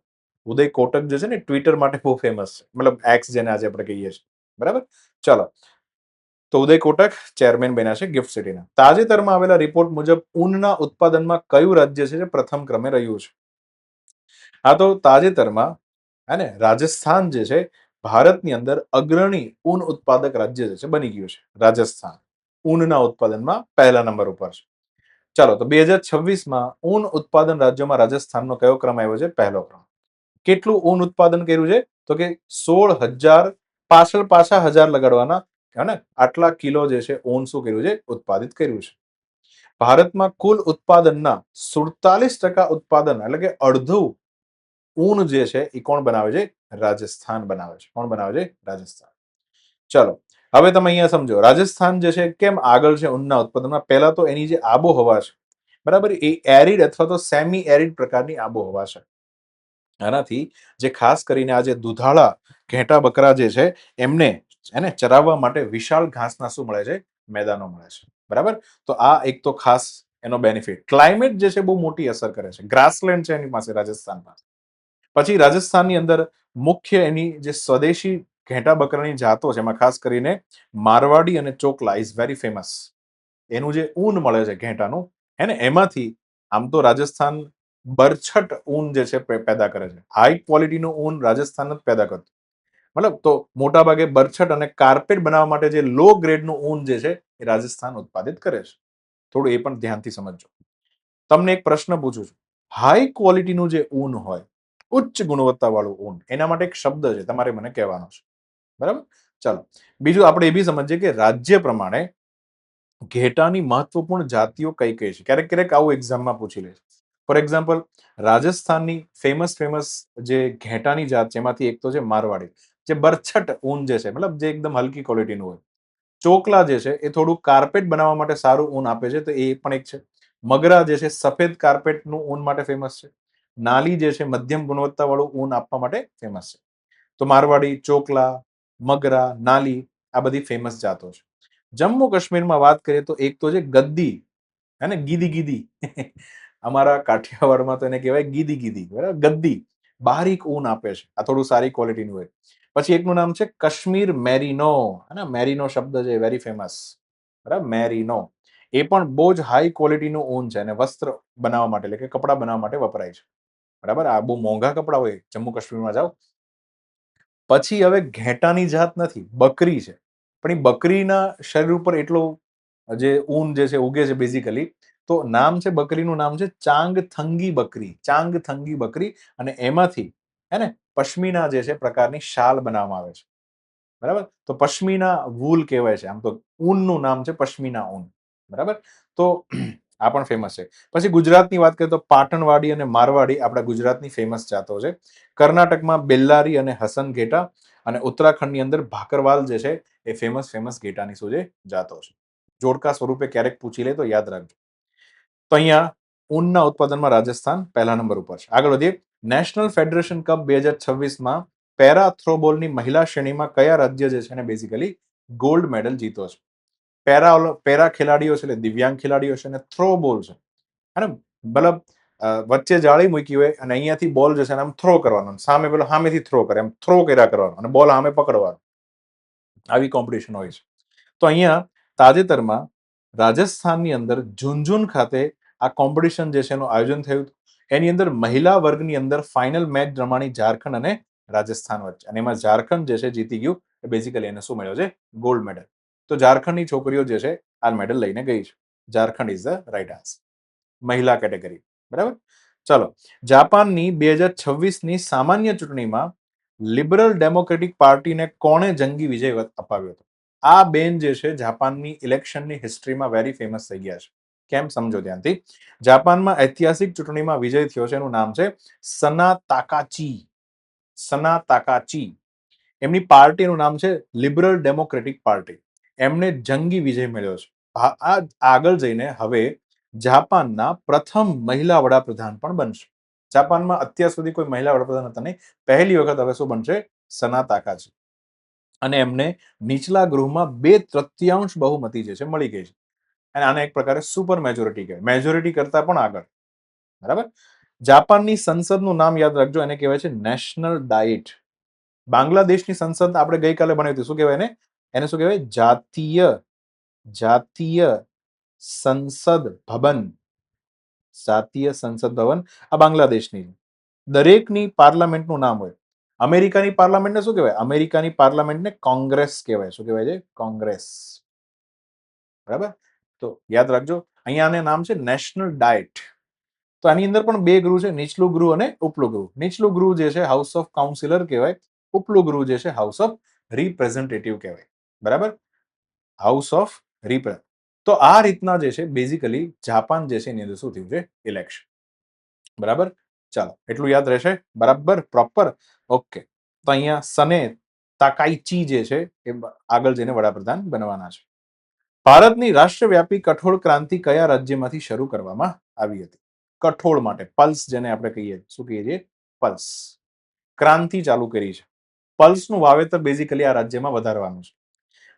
ઉદય કોટક જે છે ને ટ્વિટર માટે બહુ ફેમસ છે, મતલબ એક્સ જેને આજે આપણે કહીએ છીએ. બરાબર. ચલો, તો ઉદય કોટક ચેરમેન બન્યા છે ગિફ્ટ સિટીના. તાજેતરમાં આવેલા રિપોર્ટ મુજબ ઊનના ઉત્પાદનમાં કયું રાજ્ય છે જે પ્રથમ ક્રમે રહ્યું છે? હા, તો તાજેતરમાં હે ને રાજસ્થાન જે છે ભારતની અંદર અગ્રણી ઊન ઉત્પાદક રાજ્ય જે છે બની ગયું છે. રાજસ્થાન ઊનના ઉત્પાદનમાં પહેલા નંબર ઉપર છે. ચાલો, તો 2026માં ઊન ઉત્પાદન રાજ્યોમાં રાજસ્થાનનો કયો ક્રમ આવ્યો છે? પહેલો ક્રમ. કેટલું ઊન ઉત્પાદન કર્યું છે? તો કે 16,000, પાછા 1000 લગાડવાના, હે ને, આટલા કિલો જે છે ઊન શું કર્યું છે? ઉત્પાદિત કર્યું છે. ભારતમાં કુલ ઉત્પાદનના 47% ઉત્પાદન એટલે કે અડધું ઊન જે છે એ કોણ બનાવે છે? રાજસ્થાન બનાવે છે. કોણ બનાવે છે? રાજસ્થાન. ચલો, હવે તમે અહીંયા સમજો રાજસ્થાન જે છે કેમ આગળ છે ઊનના ઉત્પાદનમાં? પહેલા તો એની જે આબોહવા છે, બરાબર, એ એરિડ અથવા તો સેમી એરિડ પ્રકારની આબોહવા છે. આનાથી જે ખાસ કરીને આ જે દુધાળા ઘેટા બકરા જે છે એમને એને ચરાવવા માટે વિશાળ ઘાસના શું મળે છે? મેદાનો મળે છે. બરાબર. તો આ એક તો ખાસ એનો બેનિફિટ. ક્લાઇમેટ જે છે બહુ મોટી અસર કરે છે. ગ્રાસલેન્ડ છે એની પાસે રાજસ્થાનમાં. પછી રાજસ્થાનની અંદર મુખ્ય એની જે સ્વદેશી ઘેટા બકરાની જાતો છે એમાં ખાસ કરીને મારવાડી અને ચોકલા ઇઝ વેરી ફેમસ. એનું જે ઊન મળે છે ઘેટાનું, હે ને, એમાંથી આમ તો રાજસ્થાન બરછટ ઊન જે છે પેદા કરે છે. હાઈ ક્વોલિટીનું ઊન રાજસ્થાન જ પેદા કરતું. મતલબ તો મોટા ભાગે બરછટ અને કાર્પેટ બનાવવા માટે જે લો ગ્રેડનું ઊન જે છે એ રાજસ્થાન ઉત્પાદિત કરે છે. થોડું એ પણ ધ્યાનથી સમજજો. તમને એક પ્રશ્ન પૂછું છું. હાઈ ક્વોલિટીનું જે ઊન હોય, ઉચ્ચ ગુણવત્તાવાળું ઊન, એના માટે એક શબ્દ છે, તમારે મને કહેવાનો છે. બરાબર? ચાલો, બીજું આપણે એ બી સમજીએ કે રાજ્ય પ્રમાણે ઘેટાની મહત્વપૂર્ણ જાતિઓ કઈ કઈ છે. ક્યારેક ક્યારેક આવું એક્ઝામમાં પૂછી લે છે. ફોર એક્ઝામ્પલ, રાજસ્થાનની ફેમસ જે ઘેટાની જાત છે એમાંથી એક તો છે મારવાડી, જે બરછટ ઊન જે છે, મતલબ જે એકદમ હલકી ક્વોલિટીનું હોય. ચોકલા જે છે એ થોડું કાર્પેટ બનાવવા માટે સારું ઊન આપે છે, તો એ પણ એક છે. મગરા જે છે સફેદ કાર્પેટનું ઊન માટે ફેમસ છે. નાલી જે છે મધ્યમ ગુણવત્તાવાળું ઊન આપવા માટે ફેમસ છે. તો મારવાડી, ચોકલા, મગરા, નાલી આ બધી ફેમસ જાતો છે. જમ્મુ કાશ્મીરમાં વાત કરીએ તો એક તો છે ગદ્દી, હે ને, ગીદી ગીદી. અમારા કાઠિયાવાડમાં તો એને કહેવાય ગીદી ગીદી, બરાબર, ગદ્દી. બારીક ઊન આપે છે, આ થોડું સારી ક્વોલિટીનું હોય. પછી એકનું નામ છે કાશ્મીર મેરીનો, હે ને, મેરીનો શબ્દ છે વેરી ફેમસ, બરાબર, મેરીનો. એ પણ બહુ જ હાઈ ક્વોલિટીનું ઊન છે અને વસ્ત્ર બનાવવા માટે, એટલે કે કપડા બનાવવા માટે વપરાય છે. બરાબર, આ બહુ મોંઘા કપડા હોય જમ્મુ કાશ્મીરમાં જાઓ. પછી હવે ઘેટાની જાત નથી, બકરી છે. પણ એ બકરીના શરીર ઉપર એટલો જે ઊન જે છે ઉગે છે બેઝિકલી, તો નામ છે બકરીનું નામ છે ચાંગથંગી બકરી, ચાંગથંગી બકરી. અને એમાંથી, હે ને, પશ્મિના જે છે પ્રકારની શાલ બનાવવામાં આવે છે. બરાબર, તો પશ્મિના વૂલ કહેવાય છે. આમ તો ઊનનું નામ છે પશ્મિના ઊન. બરાબર, તો આ પણ ફેમસ છે. પછી ગુજરાતની વાત કરીએ તો પાટણવાડી અને મારવાડી આપણા ગુજરાતની ફેમસ જાતો છે. કર્ણાટકમાં બેલ્લારી અને હસન ઘેટા, અને ઉત્તરાખંડની અંદર ભાકરવાલ જે છે એ ફેમસ ઘેટાની શું છે જાતો છે. જોડકા સ્વરૂપે ક્યારેક પૂછી લે તો યાદ રાખજો. તો અહીંયા ઊનના ઉત્પાદનમાં રાજસ્થાન પહેલા નંબર ઉપર છે. આગળ વધીએ. નેશનલ ફેડરેશન કપ 2026માં પેરા થ્રોબોલની મહિલા શ્રેણીમાં કયા રાજ્ય જે છે એને બેઝિકલી ગોલ્ડ મેડલ જીતો છે? પેરા ખેલાડીઓ છે, એટલે દિવ્યાંગ ખેલાડીઓ છે, અને થ્રો બોલ છે, અને મતલબ વચ્ચે જાળી મૂકી હોય અને અહીંયાથી બોલ જે છે આમ થ્રો કરવાનો, સામે પેલો સામેથી થ્રો કરે, એમ થ્રો કર્યા કરવાનો અને બોલ સામે પકડવાનો. આવી કોમ્પિટિશન હોય છે. તો અહીંયા તાજેતરમાં રાજસ્થાનની અંદર ઝુંઝુન ખાતે આ કોમ્પિટિશન જે છે એનું આયોજન થયું. એની અંદર મહિલા વર્ગની અંદર ફાઇનલ મેચ રમાણી ઝારખંડ અને રાજસ્થાન વચ્ચે, અને એમાં ઝારખંડ જે છે જીતી ગયું. બેઝિકલી એને શું મળ્યો છે? Gold medal. તો ઝારખંડની છોકરીઓ જે છે આ મેડલ લઈને ગઈ છે. Jharkhand is the right answer, મહિલા કેટેગરી. બરાબર, ચલો. જાપાનની 2026ની સામાન્ય ચૂંટણીમાં લિબરલ ડેમોક્રેટિક પાર્ટીને કોણે જંગી વિજય અપાવ્યો હતો? આ બેન જે છે જાપાનની ઇલેક્શનની હિસ્ટ્રીમાં વેરી ફેમસ થઈ ગયા છે. કેમ, સમજો ધ્યાનથી. જાપાનમાં ઐતિહાસિક ચૂંટણીમાં વિજય થયો છે, એનું નામ છે સના તાકાચી. સના તાકાચી. એમની પાર્ટીનું નામ છે લિબરલ ડેમોક્રેટિક પાર્ટી. એમને જંગી વિજય મળ્યો છે. આ આગળ જઈને હવે જાપાનના પ્રથમ મહિલા વડાપ્રધાન પણ બનશે. જાપાનમાં અત્યાર સુધી કોઈ મહિલા વડાપ્રધાન હતા નહીં. પહેલી વખત હવે શું બનશે? સના તાકાચી. અને એમને નીચલા ગૃહમાં 2/3 બહુમતી જે છે મળી ગઈ છે. અને આને એક પ્રકારે સુપર મેજોરિટી કહેવાય, મેજોરિટી કરતા પણ આગળ. બરાબર. જાપાનની સંસદનું નામ યાદ રાખજો, એને કહેવાય છે નેશનલ ડાયટ. બાંગ્લાદેશની સંસદ આપણે ગઈકાલે ભણ્યું હતું, શું કહેવાય એને? એને શું કહેવાય? જાતીય સંસદ ભવન. જાતીય સંસદ ભવન આ બાંગ્લાદેશની. દરેકની પાર્લામેન્ટનું નામ હોય. અમેરિકાની પાર્લામેન્ટને શું કહેવાય? અમેરિકાની પાર્લામેન્ટને કોંગ્રેસ કહેવાય. શું કહેવાય છે? કોંગ્રેસ. બરાબર, તો યાદ રાખજો. અહીંયા નામ છે નેશનલ ડાયટ. તો આની અંદર પણ બે ગૃહ છે, નીચલું ગૃહ અને ઉપલું ગૃહ. નીચલું ગૃહ જે છે હાઉસ ઓફ કાઉન્સિલર કહેવાય. ઉપલું ગૃહ જે છે હાઉસ ઓફ રિપ્રેઝેન્ટેટિવ કહેવાય. બરાબર, હાઉસ ઓફ રિપ્રેઝેન્ટ. તો આ રીતના જે છે બેઝિકલી જાપાન જે છે એની અંદર શું થયું છે? ઇલેક્શન. બરાબર, ચાલો, એટલું યાદ રહેશે. બરાબર, પ્રોપર. ઓકે, તો અહીંયા સને તાકાઈચી જે છે એ આગળ જઈને વડાપ્રધાન બનવાના છે. ભારતની રાષ્ટ્રવ્યાપી કઠોળ ક્રાંતિ કયા રાજ્યમાંથી શરૂ કરવામાં આવી હતી? કઠોળ માટે પલ્સ, જેને આપણે કહીએ, શું કહીએ છીએ? પલ્સ. ક્રાંતિ ચાલુ કરી છે. પલ્સનું વાવેતર બેઝિકલી આ રાજ્યમાં વધારવાનું છે.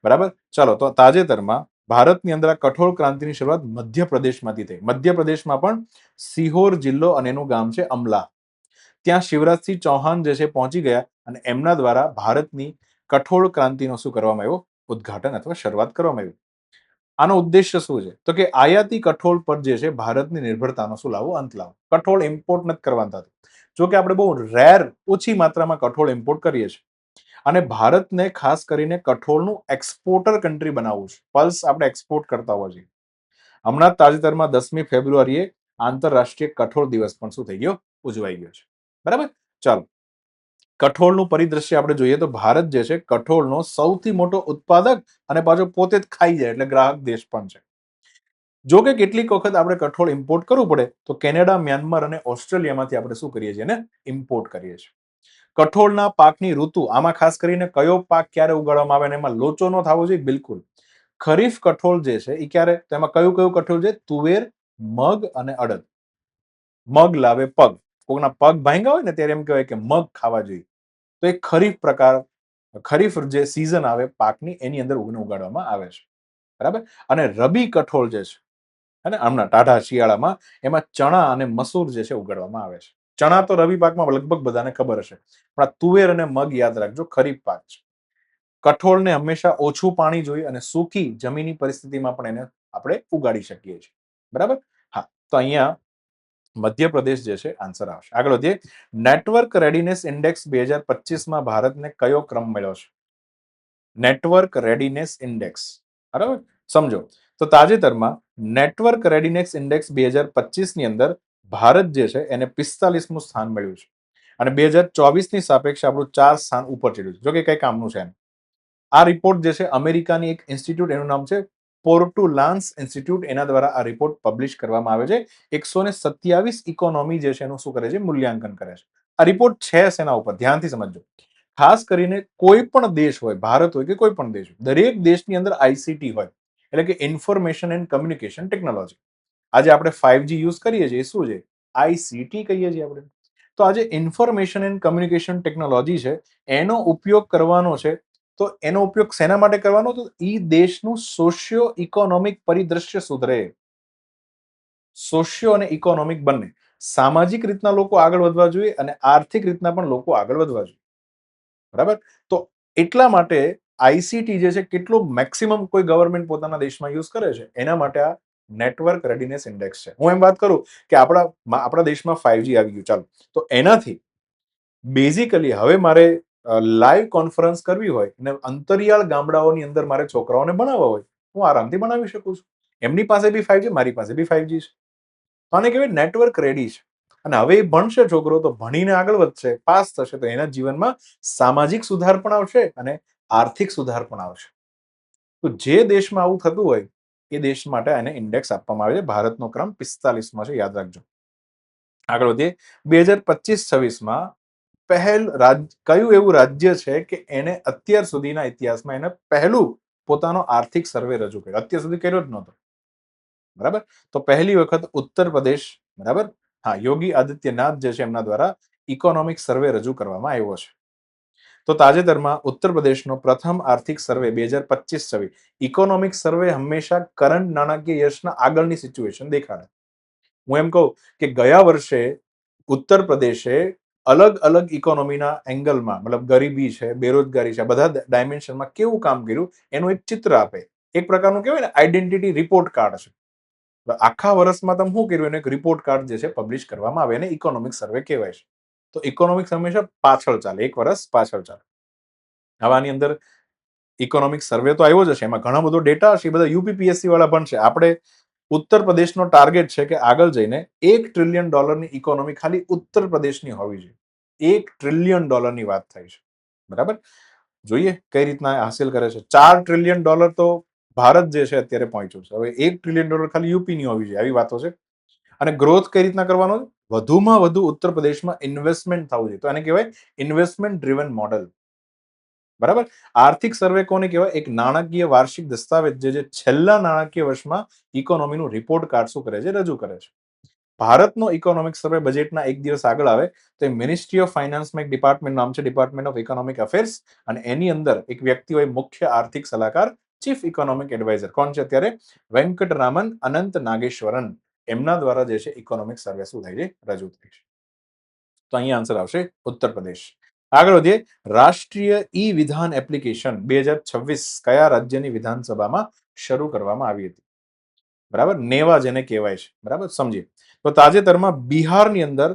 બરાબર, ચાલો. તો તાજેતરમાં ભારતની અંદર આ કઠોળ ક્રાંતિની શરૂઆત મધ્યપ્રદેશમાંથી થઈ. મધ્યપ્રદેશમાં પણ સિહોર જિલ્લો અને એનું ગામ છે અમલા. ત્યાં શિવરાજસિંહ ચૌહાણ જે છે પહોંચી ગયા અને એમના દ્વારા ભારતની કઠોળ ક્રાંતિનો શું કરવામાં આવ્યો? ઉદ્ઘાટન અથવા શરૂઆત કરવામાં આવ્યું. આનો ઉદ્દેશ્ય શું છે? તો કે આયાતી કઠોળ પર જે છે ભારતની નિર્ભરતાનો શું લાવવો? અંત લાવો. કઠોળ ઇમ્પોર્ટ નથી કરવાનું થતું. જો કે આપણે બહુ રેર ઓછી માત્રામાં કઠોળ ઇમ્પોર્ટ કરીએ છીએ અને ભારતને ખાસ કરીને કઠોળનું એક્સપોર્ટર કન્ટ્રી બનાવવું છે. પલ્સ આપણે એક્સપોર્ટ કરતા હોવા જોઈએ. હમણાં તાજેતરમાં 10મી ફેબ્રુઆરીએ આંતરરાષ્ટ્રીય કઠોળ દિવસ પણ શું થઈ ગયો? ઉજવાઈ ગયો છે. બરાબર. ચાલો, કઠોળનું પરિદ્રશ્ય આપણે જોઈએ તો ભારત જે છે કઠોળનો સૌથી મોટો ઉત્પાદક અને પાછો પોતે જ ખાઈ જાય એટલે ગ્રાહક દેશ પણ છે. જો કે કેટલીક વખત આપણે કઠોળ ઇમ્પોર્ટ કરવું પડે તો કેનેડા, મ્યાનમાર અને ઓસ્ટ્રેલિયામાંથી આપણે શું કરીએ છીએ? ઇમ્પોર્ટ કરીએ છીએ. કઠોળના પાકની ઋતુ, આમાં ખાસ કરીને કયો પાક ક્યારે ઉગાડવામાં આવે અને એમાં લોચો ન થવો જોઈએ? બિલકુલ. ખરીફ કઠોળ જે છે એ ક્યારે, તેમાં કયું કયું કઠોળ છે? તુવેર, મગ અને અડદ. મગ લાવે પગ, કોઈના પગ ભાંગ્યા હોય ને ત્યારે એમ કહેવાય કે મગ ખાવા જોઈએ. તો એ ખરીફ પ્રકાર, ખરીફ જે સીઝન આવે પાકની એની અંદર ઉગાડવામાં આવે છે. બરાબર. અને રબી કઠોળ જે છે અને હમણાં ટાઢા શિયાળામાં એમાં ચણા અને મસૂર જે છે ઉગાડવામાં આવે છે. ચણા તો રવિ પાકમાં લગભગ બધાને ખબર હશે, પણ આ તુવેર અને મગ યાદ રાખજો, ખરીફ પાક છે. કઠોળને હંમેશા ઓછું પાણી જોઈએ અને સૂકી જમીની પરિસ્થિતિમાં પણ એને આપણે ઉગાડી શકીએ છીએ. બરાબર. હા, તો અહીંયા મધ્યપ્રદેશ જે છે આન્સર આવશે. આગળ વધીએ. નેટવર્ક રેડીનેસ ઇન્ડેક્સ 2025માં ભારતને કયો ક્રમ મળ્યો છે? Network readiness index. બરાબર. સમજો તો તાજેતરમાં નેટવર્ક રેડીનેસ ઇન્ડેક્સ 2025ની અંદર ભારત જે છે એને 45મું સ્થાન મળ્યું છે અને 2024ની સાપેક્ષે આપણું 4 સ્થાન ઉપર ચડ્યું છે. જો કે કઈ કામનું છે. આ રિપોર્ટ જે છે અમેરિકાની એક ઇન્સ્ટિટ્યૂટ, એનું નામ છે પોર્ટુલાન્સ ઇન્સ્ટિટ્યૂટ, એના દ્વારા આ રિપોર્ટ પબ્લિશ કરવામાં આવે છે. 127 ઇકોનોમી જે છે એનું શું કરે છે? મૂલ્યાંકન કરે છે. આ રિપોર્ટ છે શેના ઉપર? ધ્યાનથી સમજજો. ખાસ કરીને કોઈ પણ દેશ હોય, ભારત હોય કે કોઈ પણ દેશ, દરેક દેશની અંદર આઈસીટી હોય, એટલે કે ઇન્ફોર્મેશન એન્ડ કમ્યુનિકેશન ટેકનોલોજી. આજે આપણે 5G યુઝ કરીએ છીએ, શું છે? આઈસીટી કહીએ છીએ આપણે. તો આજે ઇન્ફોર્મેશન એન્ડ કમ્યુનિકેશન ટેકનોલોજી છે, એનો ઉપયોગ કરવાનો છે. તો એનો ઉપયોગ શેના માટે કરવાનો? તો ઈ દેશનું સોશિયો ઇકોનોમિક પરિદ્રશ્ય સુધરે. સોશિયો અને ઇકોનોમિક બંને. સામાજિક રીતના લોકો આગળ વધવા જોઈએ અને આર્થિક રીતના પણ લોકો આગળ વધવા જોઈએ. બરાબર. તો એટલા માટે આઈસીટી જે છે કેટલું મેક્સિમમ કોઈ ગવર્મેન્ટ પોતાના દેશમાં યુઝ કરે છે, એના માટે આ નેટવર્ક રેડીનેસ ઇન્ડેક્સ છે. હું એમ વાત કરું કે આપણા દેશમાં 5G આવી ગયું, ચાલો, તો એનાથી બેઝિકલી હવે મારે લાઈવ કોન્ફરન્સ કરવી હોય અને અંતરિયાળ ગામડાઓની અંદર મારે છોકરાઓને ભણાવવા હોય, હું આરામથી ભણાવી શકું છું. એમની પાસે બી 5G, મારી પાસે બી 5G છે. તો આને કહેવાય નેટવર્ક રેડી છે. અને હવે એ ભણશે છોકરો, તો ભણીને આગળ વધશે, પાસ થશે, તો એના જીવનમાં સામાજિક સુધાર પણ આવશે અને આર્થિક સુધાર પણ આવશે. તો જે દેશમાં આવું થતું હોય એ દેશ માટે એને ઇન્ડેક્સ આપવામાં આવે છે. ભારતનો ક્રમ 45માં છે, યાદ રાખજો. આગળ વધીએ. 2025-26માં કયું એવું રાજ્ય છે કે એને અત્યાર સુધીના ઇતિહાસમાં એને પહેલું પોતાનો આર્થિક સર્વે રજૂ કર્યો? અત્યાર સુધી કર્યો જ નહોતો. બરાબર. તો પહેલી વખત ઉત્તર પ્રદેશ. બરાબર. હા, યોગી આદિત્યનાથ જે છે એમના દ્વારા ઇકોનોમિક સર્વે રજૂ કરવામાં આવ્યો છે. તો તાજેતરમાં ઉત્તર પ્રદેશનો પ્રથમ આર્થિક સર્વે 2025-26. ઇકોનોમિક સર્વે હંમેશા કરંટ નાણાકીય યશના આગળની સિચ્યુએશન દેખાડે. હું એમ કહું કે ગયા વર્ષે ઉત્તર પ્રદેશે અલગ અલગ ઇકોનોમીના એંગલમાં, મતલબ ગરીબી છે, બેરોજગારી છે, બધા ડાયમેન્શનમાં કેવું કામ કર્યું એનું એક ચિત્ર આપે. એક પ્રકારનું કહેવાય ને આઈડેન્ટિટી રિપોર્ટ કાર્ડ છે. આખા વર્ષમાં તમે શું કર્યું એનો એક રિપોર્ટ કાર્ડ જે છે પબ્લિશ કરવામાં આવે, એને ઇકોનોમિક સર્વે કહેવાય છે. તો ઇકોનોમિક્સ હંમેશા પાછળ ચાલે, એક વર્ષ પાછળ ચાલે. આની અંદર ઇકોનોમિક સર્વે તો આવ્યો જ હશે, એમાં ઘણો બધો ડેટા હશે, એ બધા યુપીપીએસસી વાળા ભણશે. આપણે ઉત્તર પ્રદેશનો ટાર્ગેટ છે કે આગળ જઈને $1 ટ્રિલિયન ઇકોનોમી ખાલી ઉત્તર પ્રદેશની હોવી જોઈએ. $1 ટ્રિલિયન વાત થાય છે. બરાબર. જોઈએ કઈ રીતના હાસિલ કરે છે. $4 ટ્રિલિયન તો ભારત જે છે અત્યારે પહોંચ્યું છે. હવે $1 ટ્રિલિયન ખાલી યુપીની હોવી જોઈએ, આવી વાતો છે. અને ગ્રોથ કઈ રીતના કરવાનો? વધુમાં વધુ ઉત્તર પ્રદેશમાં ઇન્વેસ્ટમેન્ટ થવું જોઈએ. તો એને કહેવાય ઇન્વેસ્ટમેન્ટ ડ્રિવન મોડલ. બરાબર. આર્થિક સર્વે કોને કહેવાય? એક નાણાકીય વાર્ષિક દસ્તાવેજ જે છેલ્લા નાણાકીય વર્ષમાં ઇકોનોમીનું રિપોર્ટ કાર્ડ શું કરે છે? રજૂ કરે છે. ભારતનો ઇકોનોમિક સર્વે બજેટના એક દિવસ આગળ આવે તો મિનિસ્ટ્રી ઓફ ફાઇનાન્સમાં એક ડિપાર્ટમેન્ટ નામ છે ડિપાર્ટમેન્ટ ઓફ ઇકોનોમિક અફેર્સ, અને એની અંદર એક વ્યક્તિ હોય મુખ્ય આર્થિક સલાહકાર, ચીફ ઇકોનોમિક એડવાઇઝર. કોણ છે અત્યારે? વેંકટરામન અનંત નાગેશ્વરન. એમના દ્વારા જે છે ઇકોનોમિક સર્વે શું થાય છે? રજૂ થાય છે. તો અહીંયા આન્સર આવશે ઉત્તર પ્રદેશ. આગળ વધીએ. રાષ્ટ્રીય ઈ વિધાન એપ્લિકેશન 2026 કયા રાજ્યની વિધાનસભામાં શરૂ કરવામાં આવી હતી? બરાબર, નેવા જેને કહેવાય છે. બરાબર, સમજીએ. તો તાજેતરમાં બિહારની અંદર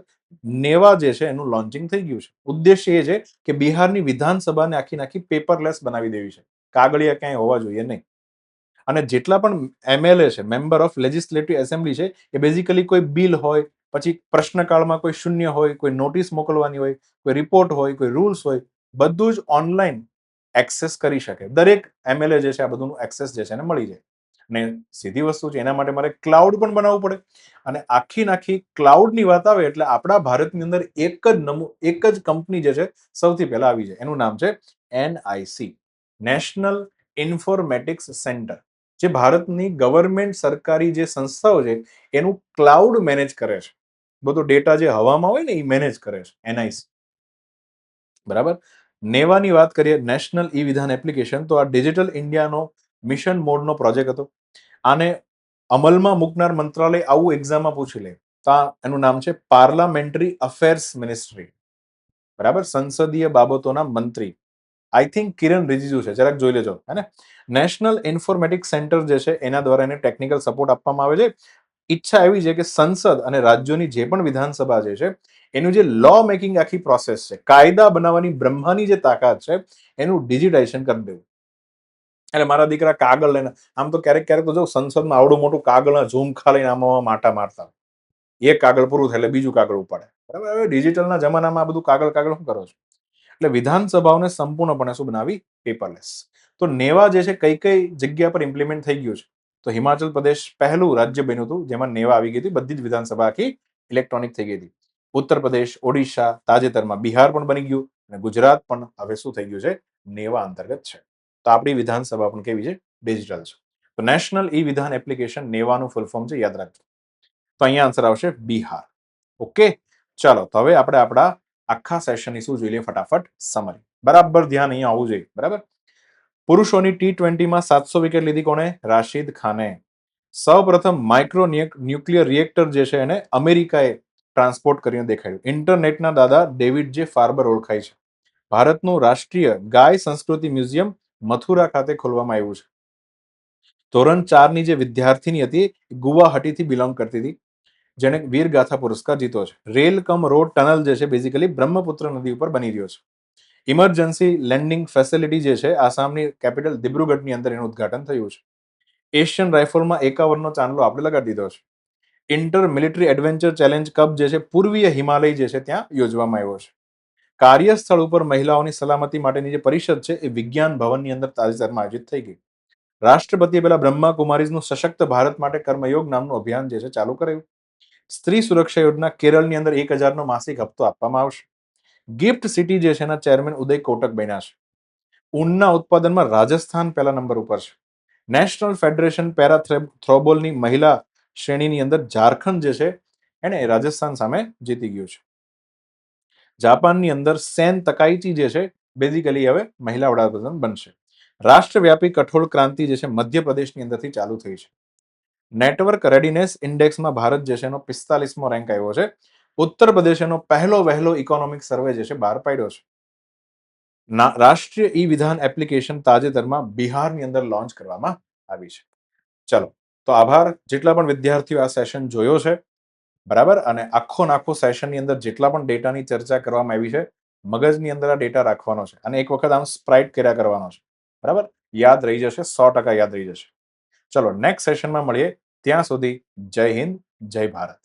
નેવા જે છે એનું લોન્ચિંગ થઈ ગયું છે. ઉદ્દેશ્ય એ છે કે બિહારની વિધાનસભાને આખી પેપરલેસ બનાવી દેવી છે. કાગળિયા ક્યાંય હોવા જોઈએ નહીં. અને જેટલા પણ એમએલએ છે, મેમ્બર ઓફ લેજિસ્લેટિવ એસેમ્બલી છે, એ બેઝિકલી કોઈ બિલ હોય, પછી પ્રશ્નકાળમાં કોઈ શૂન્ય હોય, કોઈ નોટિસ મોકલવાની હોય, કોઈ રિપોર્ટ હોય, કોઈ રૂલ્સ હોય, બધું જ ઓનલાઈન એક્સેસ કરી શકે. દરેક એમએલએ જે છે આ બધું એક્સેસ જે છે એને મળી જાય. અને સીધી વસ્તુ છે, એના માટે મારે ક્લાઉડ પણ બનાવવું પડે. અને આખી ક્લાઉડની વાત આવે એટલે આપણા ભારતની અંદર એક જ કંપની જે છે સૌથી પહેલા આવી જાય. એનું નામ છે એનઆઈસી, નેશનલ ઇન્ફોર્મેટિક્સ સેન્ટર, જે ભારતની ગવર્મેન્ટ સરકારી જે સંસ્થાઓ છે એનું ક્લાઉડ મેનેજ કરે છે. બધો ડેટા જે હવામાં હોય ને એ મેનેજ કરે છે એનઆઈસી. બરાબર. નેવાની વાત કરીએ, નેશનલ ઈ વિધાન એપ્લિકેશન, તો આ ડિજિટલ ઇન્ડિયાનો મિશન મોડનો પ્રોજેક્ટ હતો. આને અમલમાં મૂકનાર મંત્રાલય આવું એક્ઝામમાં પૂછી લે તો એનું નામ છે પાર્લામેન્ટરી અફેર્સ મિનિસ્ટ્રી. બરાબર, સંસદીય બાબતોના મંત્રી. આઈ થિંક કિરણ રિજિજુ છે, જરાક જોઈ લેજો. હે ને. નેશનલ ઇન્ફોર્મેટિક્સ સેન્ટર જે છે એના દ્વારા એને ટેકનિકલ સપોર્ટ આપવામાં આવે છે. ઈચ્છા એવી છે કે સંસદ અને રાજ્યોની જે પણ વિધાનસભા જે છે એનું જે લો મેકિંગ આખી પ્રોસેસ છે, કાયદા બનાવવાની બ્રહ્માની જે તાકાત છે, એનું ડિજિટાઇઝેશન કરી દેવું. એટલે મારા દીકરા કાગળ લઈને, આમ તો ક્યારેક તો જો સંસદમાં આવડું મોટું કાગળના ઝુમખા લઈને આમાં માટા મારતા, એક કાગળ પૂરું થાય એટલે બીજું કાગળ ઉપાડે. બરાબર, હવે ડિજિટલના જમાનામાં આ બધું કાગળ શું કરો છો? એટલે વિધાનસભાઓને સંપૂર્ણપણે શું બનાવી? પેપરલેસ. તો નેવા જે છે કઈ જગ્યા પર ઇમ્પ્લિમેન્ટ થઈ ગયું છે? તો હિમાચલ પ્રદેશ પહેલું રાજ્ય બન્યું હતું જેમાં નેવા આવી ગઈ હતી. બધી જ વિધાનસભા આખી ઇલેક્ટ્રોનિક થઈ ગઈ હતી. ઉત્તર પ્રદેશ, ઓડિશા, તાજેતરમાં બિહાર પણ બની ગયું, અને ગુજરાત પણ હવે શું થઈ ગયું છે? નેવા અંતર્ગત છે. તો આપણી વિધાનસભા પણ કેવી છે? ડિજિટલ છે. તો નેશનલ ઈ વિધાન એપ્લિકેશન નેવાનું ફૂલ ફોર્મ છે, યાદ રાખજો. તો અહીંયા આન્સર આવશે બિહાર. ઓકે, ચાલો તો હવે આપણે આપણા આખા સેશનની શું જોઈ લઈએ ફટાફટ સમરી. બરાબર ધ્યાન અહીંયા આવવું જોઈએ. બરાબર. પુરુષોની T20માં 700 વિકેટ લીધી કોણે? રાશિદ ખાને. સૌપ્રથમ માઇક્રો ન્યુક્લિયર રિએક્ટર જે છે એને અમેરિકાએ ટ્રાન્સપોર્ટ કરીને દેખાડ્યું. ઇન્ટરનેટના દાદા ડેવિડ જે ફાર્બર ઓળખાય છે. ભારતનું રાષ્ટ્રીય ગાય સંસ્કૃતિ મ્યુઝિયમ મથુરા ખાતે ખોલવામાં આવ્યું છે. ધોરણ 4 ની જે વિદ્યાર્થીની હતી ગુવાહાટીથી બિલોંગ કરતી હતી, જેને વીરગાથા પુરસ્કાર જીતો છે. રેલ કમ રોડ ટનલ જે છે બેઝિકલી બ્રહ્મપુત્ર નદી ઉપર બની રહ્યો છે. ઇમરજન્સી લેન્ડિંગ ફેસિલિટી જે છે આસામની કેપિટલ દિબ્રુગઢની અંદર એનું ઉદ્ઘાટન થયું છે. એશિયન રાઇફલમાં 51નો ચાંદલો આપણે લગાડી દીધો છે. Inter military adventure challenge cup જે છે પૂર્વીય હિમાલય જે છે ત્યાં યોજવામાં આવ્યો છે. કાર્યસ્થળ ઉપર મહિલાઓની સલામતી માટેની જે પરિષદ છે એ વિજ્ઞાન ભવનની અંદર તાજેતરમાં આયોજિત થઈ ગઈ. રાષ્ટ્રપતિએ પેલા બ્રહ્મા કુમારીઝનું સશક્ત ભારત માટે કર્મયોગ નામનું અભિયાન જે છે ચાલુ કરાયું. સ્ત્રી સુરક્ષા યોજના કેરળની અંદર 1000નો માસિક હપ્તો આપવામાં આવશે. ગિફ્ટ સિટી જે છે એના ચેરમેન ઉદય કોટક બન્યા છે. ઊનના ઉત્પાદનમાં રાજસ્થાન પહેલા નંબર ઉપર છે. નેશનલ ફેડરેશન પેરા થ્રોબોલની મહિલા શ્રેણીની અંદર ઝારખંડ જે છે એને રાજસ્થાન સામે જીતી ગયું છે. જાપાનની અંદર સેન તકાઈચી જે છે બેઝિકલી હવે મહિલા વડાપ્રધાન બનશે. રાષ્ટ્રવ્યાપી કઠોળ ક્રાંતિ જે છે મધ્યપ્રદેશની અંદરથી ચાલુ થઈ છે. નેટવર્ક રેડીનેસ ઇન્ડેક્સમાં ભારત જે છે એનો 45મો રેન્ક આવ્યો છે. ઉત્તર પ્રદેશ એનો પહેલો વહેલો ઇકોનોમિક સર્વે જે છે બહાર પાડ્યો છે. રાષ્ટ્રીય ઈ વિધાન એપ્લિકેશન તાજેતરમાં બિહારની અંદર લોન્ચ કરવામાં આવી છે. ચલો, તો આભાર જેટલા પણ વિદ્યાર્થીઓ આ સેશન જોયો છે. બરાબર, અને આખો સેશનની અંદર જેટલા પણ ડેટાની ચર્ચા કરવામાં આવી છે, મગજની અંદર આ ડેટા રાખવાનો છે અને એક વખત આમ સ્પ્રાઇટ કર્યા કરવાનો છે. બરાબર, યાદ રહી જશે, 100% યાદ રહી જશે. ચલો નેક્સ્ટ સેશનમાં મળીએ. ત્યાં સુધી જય હિન્દ, જય ભારત.